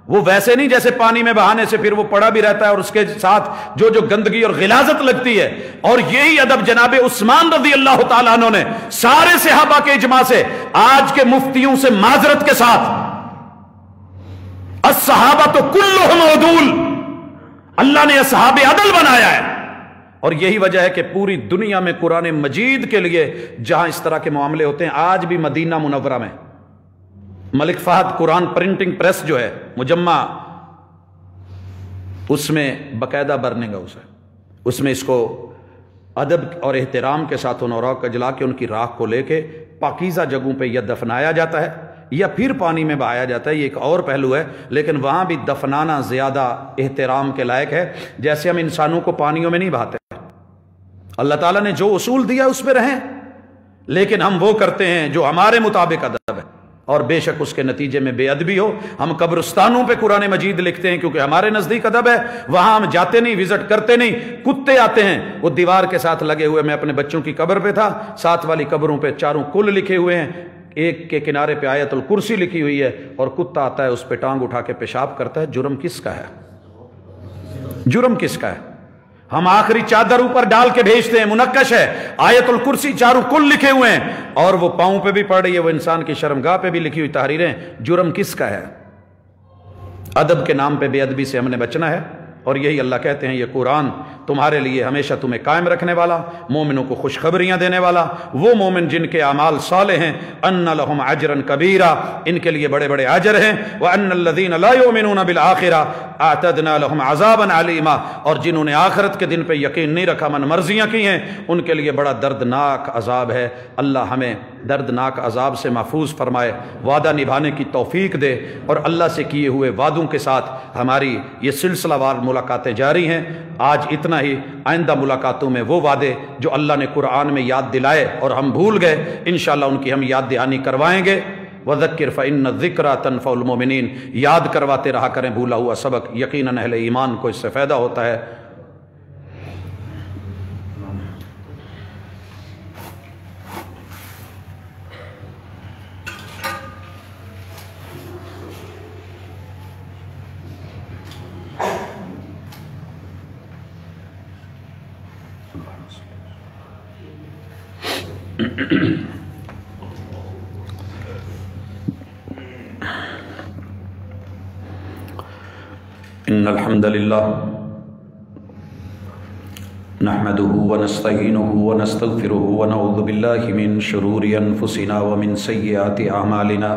وہ ویسے نہیں جیسے پانی میں بہانے سے پھر وہ پڑا بھی رہتا ہے اور اس کے ساتھ جو جو گندگی اور غلاظت لگتی ہے۔ اور یہی ادب جناب عثمان رضی اللہ تعالیٰ عنہ نے سارے صحابہ کے اجماع سے، آج کے مفتیوں سے معذرت کے ساتھ، الصحابہ تو کلہم عدول، اللہ نے اصحاب عدل بنایا ہے۔ اور یہی وجہ ہے کہ پوری دنیا میں قرآن مجید کے لیے جہاں اس طرح کے معاملے ہوتے ہیں، آج بھی مدینہ منورہ میں ملک فہد قرآن پرنٹنگ پریس جو ہے مجمع، اس میں باقاعدہ برننگ ہاؤس ہے، اس میں اس کو ادب اور احترام کے ساتھ ان اوراق کا جلا کے ان کی راکھ کو لے کے پاکیزہ جگہوں پہ یا دفنایا جاتا ہے یا پھر پانی میں بہایا جاتا ہے۔ یہ ایک اور پہلو ہے، لیکن وہاں بھی دفنانا زیادہ احترام کے لائق ہے، جیسے ہم انسانوں کو پانیوں میں نہیں بہاتے۔ اللہ تعالیٰ نے جو اصول دیا اس پہ رہیں، لیکن ہم وہ کرتے ہیں جو ہمارے مطابق ادب ہے، اور بے شک اس کے نتیجے میں بے ادبی ہو۔ ہم قبرستانوں پہ قرآن مجید لکھتے ہیں کیونکہ ہمارے نزدیک ادب ہے، وہاں ہم جاتے نہیں، وزٹ کرتے نہیں۔ کتے آتے ہیں وہ دیوار کے ساتھ لگے ہوئے، میں اپنے بچوں کی قبر پہ تھا، ساتھ والی قبروں پہ چاروں کل لکھے ہوئے ہیں، ایک کے کنارے پہ آیت الکرسی لکھی ہوئی ہے، اور کتا آتا ہے اس پہ ٹانگ اٹھا کے پیشاب کرتا ہے۔ جرم کس کا ہے؟ جرم کس کا ہے؟ ہم آخری چادر اوپر ڈال کے بھیجتے ہیں، منقش ہے، آیت الکرسی چاروں کل لکھے ہوئے ہیں، اور وہ پاؤں پہ بھی پڑ رہی ہے، وہ انسان کی شرمگاہ پہ بھی لکھی ہوئی تحریریں۔ جرم کس کا ہے؟ ادب کے نام پہ بے ادبی سے ہم نے بچنا ہے، اور یہی اللہ کہتے ہیں یہ قرآن تمہارے لیے ہمیشہ تمہیں قائم رکھنے والا، مومنوں کو خوشخبریاں دینے والا، وہ مومن جن کے اعمال صالح ہیں، ان لہم اجرا کبیرا، ان کے لیے بڑے بڑے اجر ہیں، وان الذین لا یؤمنون بالآخرہ اعتدنا لہم عذابا علیما، اور جنہوں نے آخرت کے دن پہ یقین نہیں رکھا، من مرضیاں کی ہیں، ان کے لیے بڑا دردناک عذاب ہے۔ اللہ ہمیں دردناک عذاب سے محفوظ فرمائے، وعدہ نبھانے کی توفیق دے، اور اللہ سے کیے ہوئے وعدوں کے ساتھ ہماری یہ سلسلہ وار ملاقاتیں جاری ہیں۔ آج اتنا ہی، آئندہ ملاقاتوں میں وہ وعدے جو اللہ نے قرآن میں یاد دلائے اور ہم بھول گئے، انشاءاللہ ان کی ہم یاد دہانی کروائیں گے۔ وَذَكِّرْ فَإِنَّ الذِّكْرَىٰ تَنفَعُ الْمُؤْمِنِينَ، یاد کرواتے رہا کریں بھولا ہوا سبق، یقیناً اہل ایمان کو اس سے فائدہ ہوتا ہے۔ ان الحمد للہ نحمده ونستعینه ونستغفره ونعوذ باللہ من شرور انفسنا ومن سیئات اعمالنا،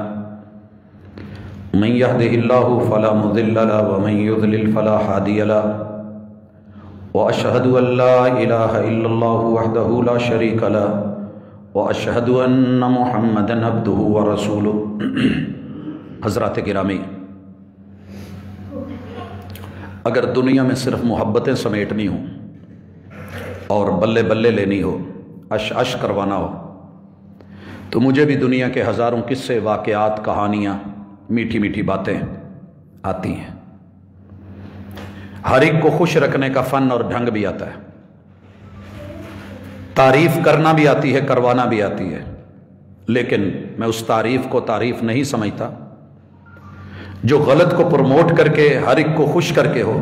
من يهده الله فلا مضل له ومن يضلل فلا هادي له، واشهد ان لا اله الا الله وحده لا شريك له، واشهد ان محمدا عبده ورسوله۔ حضرات گرامی، اگر دنیا میں صرف محبتیں سمیٹنی ہوں اور بلے بلے لینی ہو، عش عش کروانا ہو، تو مجھے بھی دنیا کے ہزاروں قصے، واقعات، کہانیاں، میٹھی میٹھی باتیں آتی ہیں۔ ہر ایک کو خوش رکھنے کا فن اور ڈھنگ بھی آتا ہے، تعریف کرنا بھی آتی ہے، کروانا بھی آتی ہے، لیکن میں اس تعریف کو تعریف نہیں سمجھتا جو غلط کو پروموٹ کر کے ہر ایک کو خوش کر کے ہو۔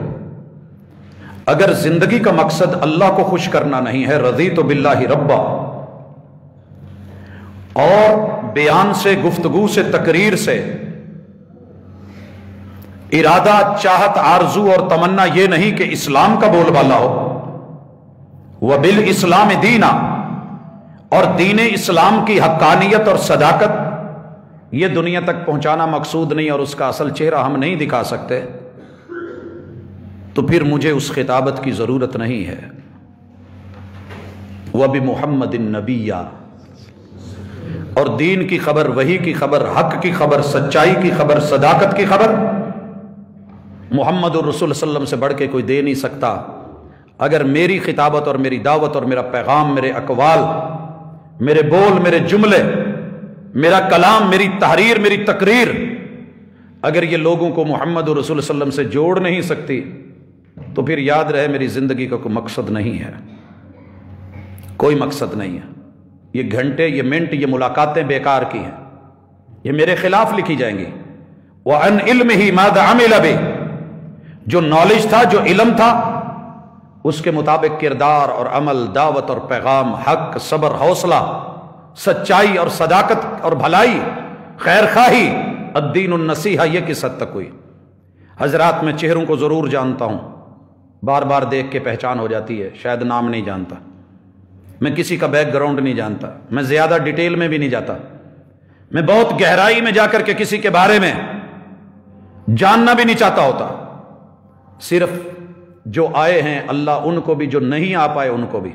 اگر زندگی کا مقصد اللہ کو خوش کرنا نہیں ہے، رضیت باللہ ربا، اور بیان سے، گفتگو سے، تقریر سے ارادہ، چاہت، آرزو اور تمنا یہ نہیں کہ اسلام کا بول بالا ہو، وبالاسلام دینا، اور دین اسلام کی حقانیت اور صداقت یہ دنیا تک پہنچانا مقصود نہیں، اور اس کا اصل چہرہ ہم نہیں دکھا سکتے، تو پھر مجھے اس خطابت کی ضرورت نہیں ہے۔ وَبِمُحَمَّدٍ نَبِيًّا، اور دین کی خبر، وحی کی خبر، حق کی خبر، سچائی کی خبر، صداقت کی خبر محمد الرسول صلی اللہ علیہ وسلم سے بڑھ کے کوئی دے نہیں سکتا۔ اگر میری خطابت اور میری دعوت اور میرا پیغام، میرے اقوال، میرے بول، میرے جملے، میرا کلام، میری تحریر، میری تقریر، اگر یہ لوگوں کو محمد رسول صلی اللہ علیہ وسلم سے جوڑ نہیں سکتی، تو پھر یاد رہے میری زندگی کا کوئی مقصد نہیں ہے، کوئی مقصد نہیں ہے۔ یہ گھنٹے، یہ منٹ، یہ ملاقاتیں بیکار کی ہیں، یہ میرے خلاف لکھی جائیں گی۔ وَعَنْ عِلْمِهِ مَاذَا عَمِلَ بِهِ، جو نالج تھا، جو علم تھا، اس کے مطابق کردار اور عمل، دعوت اور پیغام، حق، صبر، حوصلہ، سچائی اور صداقت اور بھلائی، خیر خواہی، الدین النصیحہ، یہ کس حد تک ہوئی؟ حضرات، میں چہروں کو ضرور جانتا ہوں، بار بار دیکھ کے پہچان ہو جاتی ہے، شاید نام نہیں جانتا، میں کسی کا بیک گراؤنڈ نہیں جانتا، میں زیادہ ڈیٹیل میں بھی نہیں جاتا، میں بہت گہرائی میں جا کر کے کسی کے بارے میں جاننا بھی نہیں چاہتا ہوتا۔ صرف جو آئے ہیں اللہ ان کو بھی، جو نہیں آ پائے ان کو بھی،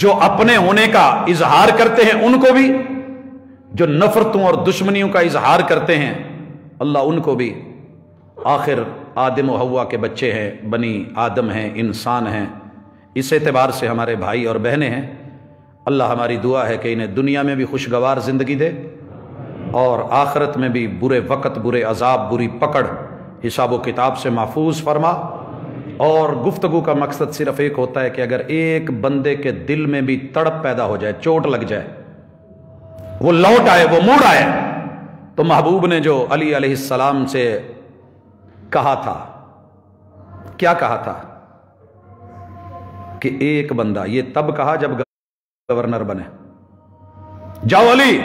جو اپنے ہونے کا اظہار کرتے ہیں ان کو بھی، جو نفرتوں اور دشمنیوں کا اظہار کرتے ہیں اللہ ان کو بھی۔ آخر آدم و حوا کے بچے ہیں، بنی آدم ہیں، انسان ہیں، اس اعتبار سے ہمارے بھائی اور بہنیں ہیں۔ اللہ ہماری دعا ہے کہ انہیں دنیا میں بھی خوشگوار زندگی دے، اور آخرت میں بھی برے وقت، برے عذاب، بری پکڑ، حساب و کتاب سے محفوظ فرما۔ اور گفتگو کا مقصد صرف ایک ہوتا ہے کہ اگر ایک بندے کے دل میں بھی تڑپ پیدا ہو جائے، چوٹ لگ جائے، وہ لوٹ آئے، وہ موڑ آئے، تو محبوب نے جو علی علیہ السلام سے کہا تھا، کیا کہا تھا کہ ایک بندہ، یہ تب کہا جب گورنر بنے، جاؤ علی،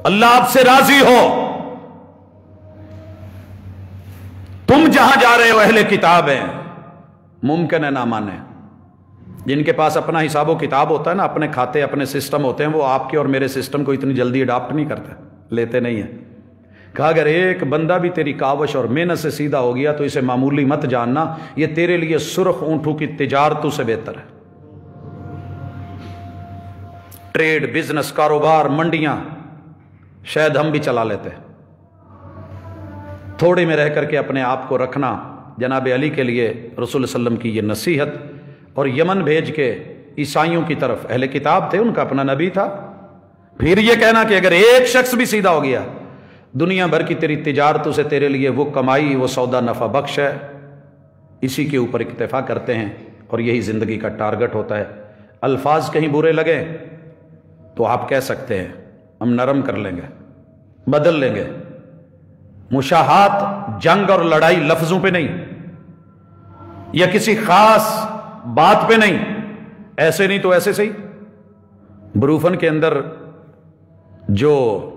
اللہ آپ سے راضی ہو تم جہاں جا رہے ہو اہل کتاب ہیں، ممکن ہے نہ مانے. جن کے پاس اپنا حساب و کتاب ہوتا ہے نا، اپنے کھاتے اپنے سسٹم ہوتے ہیں، وہ آپ کے اور میرے سسٹم کو اتنی جلدی اڈاپٹ نہیں کرتے، لیتے نہیں ہیں. کہا اگر ایک بندہ بھی تیری کاوش اور محنت سے سیدھا ہو گیا تو اسے معمولی مت جاننا، یہ تیرے لیے سرخ اونٹوں کی تجارتوں سے بہتر ہے. ٹریڈ، بزنس، کاروبار، منڈیاں شاید ہم بھی چلا لیتے، تھوڑے میں رہ کر کے اپنے آپ کو رکھنا. جناب علی کے لیے رسول صلی اللہ علیہ وسلم کی یہ نصیحت. اور یمن بھیج کے عیسائیوں کی طرف، اہل کتاب تھے، ان کا اپنا نبی تھا. پھر یہ کہنا کہ اگر ایک شخص بھی سیدھا ہو گیا، دنیا بھر کی تیری تجارتوں سے تیرے لیے وہ کمائی، وہ سودا نفع بخش ہے. اسی کے اوپر اکتفا کرتے ہیں اور یہی زندگی کا ٹارگٹ ہوتا ہے. الفاظ کہیں برے لگے تو آپ کہہ سکتے ہیں ہم نرم کر لیں گے، بدل لیں گے. مشاہات جنگ اور لڑائی لفظوں پہ نہیں، یا کسی خاص بات پہ نہیں، ایسے نہیں تو ایسے صحیح. بروفن کے اندر جو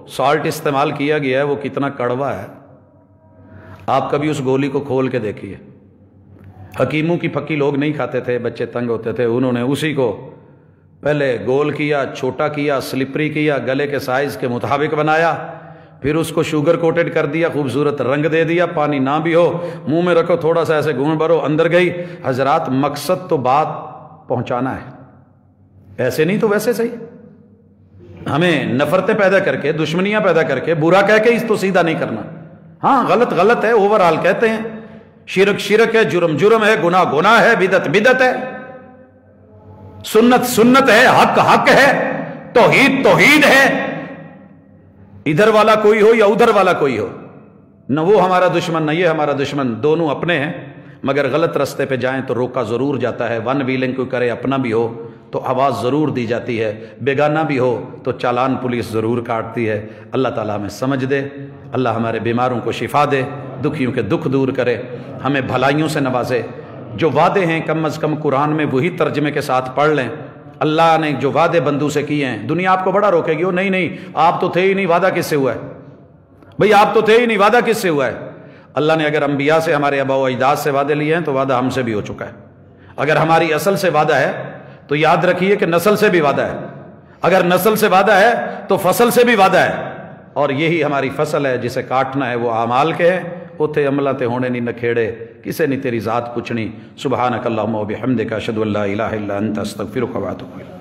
سالٹ استعمال کیا گیا ہے وہ کتنا کڑوا ہے، آپ کبھی اس گولی کو کھول کے دیکھیے. حکیموں کی پھکی لوگ نہیں کھاتے تھے، بچے تنگ ہوتے تھے، انہوں نے اسی کو پہلے گول کیا، چھوٹا کیا، سلپری کیا، گلے کے سائز کے مطابق بنایا، پھر اس کو شوگر کوٹڈ کر دیا، خوبصورت رنگ دے دیا. پانی نہ بھی ہو، منہ میں رکھو، تھوڑا سا ایسے گھون بھرو، اندر گئی. حضرات مقصد تو بات پہنچانا ہے، ایسے نہیں تو ویسے صحیح. ہمیں نفرتیں پیدا کر کے، دشمنیاں پیدا کر کے، برا کہہ کے اس تو سیدھا نہیں کرنا. ہاں غلط غلط ہے، اوورآل کہتے ہیں. شرک شرک ہے، جرم جرم ہے، گناہ گناہ ہے، بدعت بدعت ہے، سنت سنت ہے، حق حق ہے، توحید توحید ہے. ادھر والا کوئی ہو یا ادھر والا کوئی ہو، نہ وہ ہمارا دشمن نہ یہ ہمارا دشمن، دونوں اپنے ہیں. مگر غلط رستے پہ جائیں تو روکا ضرور جاتا ہے. ون ویلنگ کوئی کرے، اپنا بھی ہو تو آواز ضرور دی جاتی ہے، بیگانہ بھی ہو تو چالان پولیس ضرور کاٹتی ہے. اللہ تعالیٰ ہمیں سمجھ دے، اللہ ہمارے بیماروں کو شفا دے، دکھیوں کے دکھ دور کرے، ہمیں بھلائیوں سے نوازے. جو وعدے ہیں کم از کم قرآن میں وہی ترجمے کے ساتھ پڑھ لیں. اللہ نے جو وعدے بندوں سے کیے ہیں، دنیا آپ کو بڑا روکے گی. نہیں نہیں، آپ تو تھے ہی نہیں، وعدہ کس سے ہوا ہے بھئی؟ آپ تو تھے ہی نہیں، وعدہ کس سے ہوا ہے؟ اللہ نے اگر انبیاء سے، ہمارے آباء و اجداد سے وعدے لیے ہیں تو وعدہ ہم سے بھی ہو چکا ہے. اگر ہماری اصل سے وعدہ ہے تو یاد رکھیے کہ نسل سے بھی وعدہ ہے. اگر نسل سے وعدہ ہے تو فصل سے بھی وعدہ ہے. اور یہی ہماری فصل ہے، جسے کاٹنا ہے وہ اعمال کے ہے. اوتھے عملہ تے ہونے نہیں نکھیڑے، کسے نہیں تیری ذات پوچھنی. سبحانک اللہم و بحمدک، اشہد ان لا الہ الا انت، استغفرک و اتوب الیک.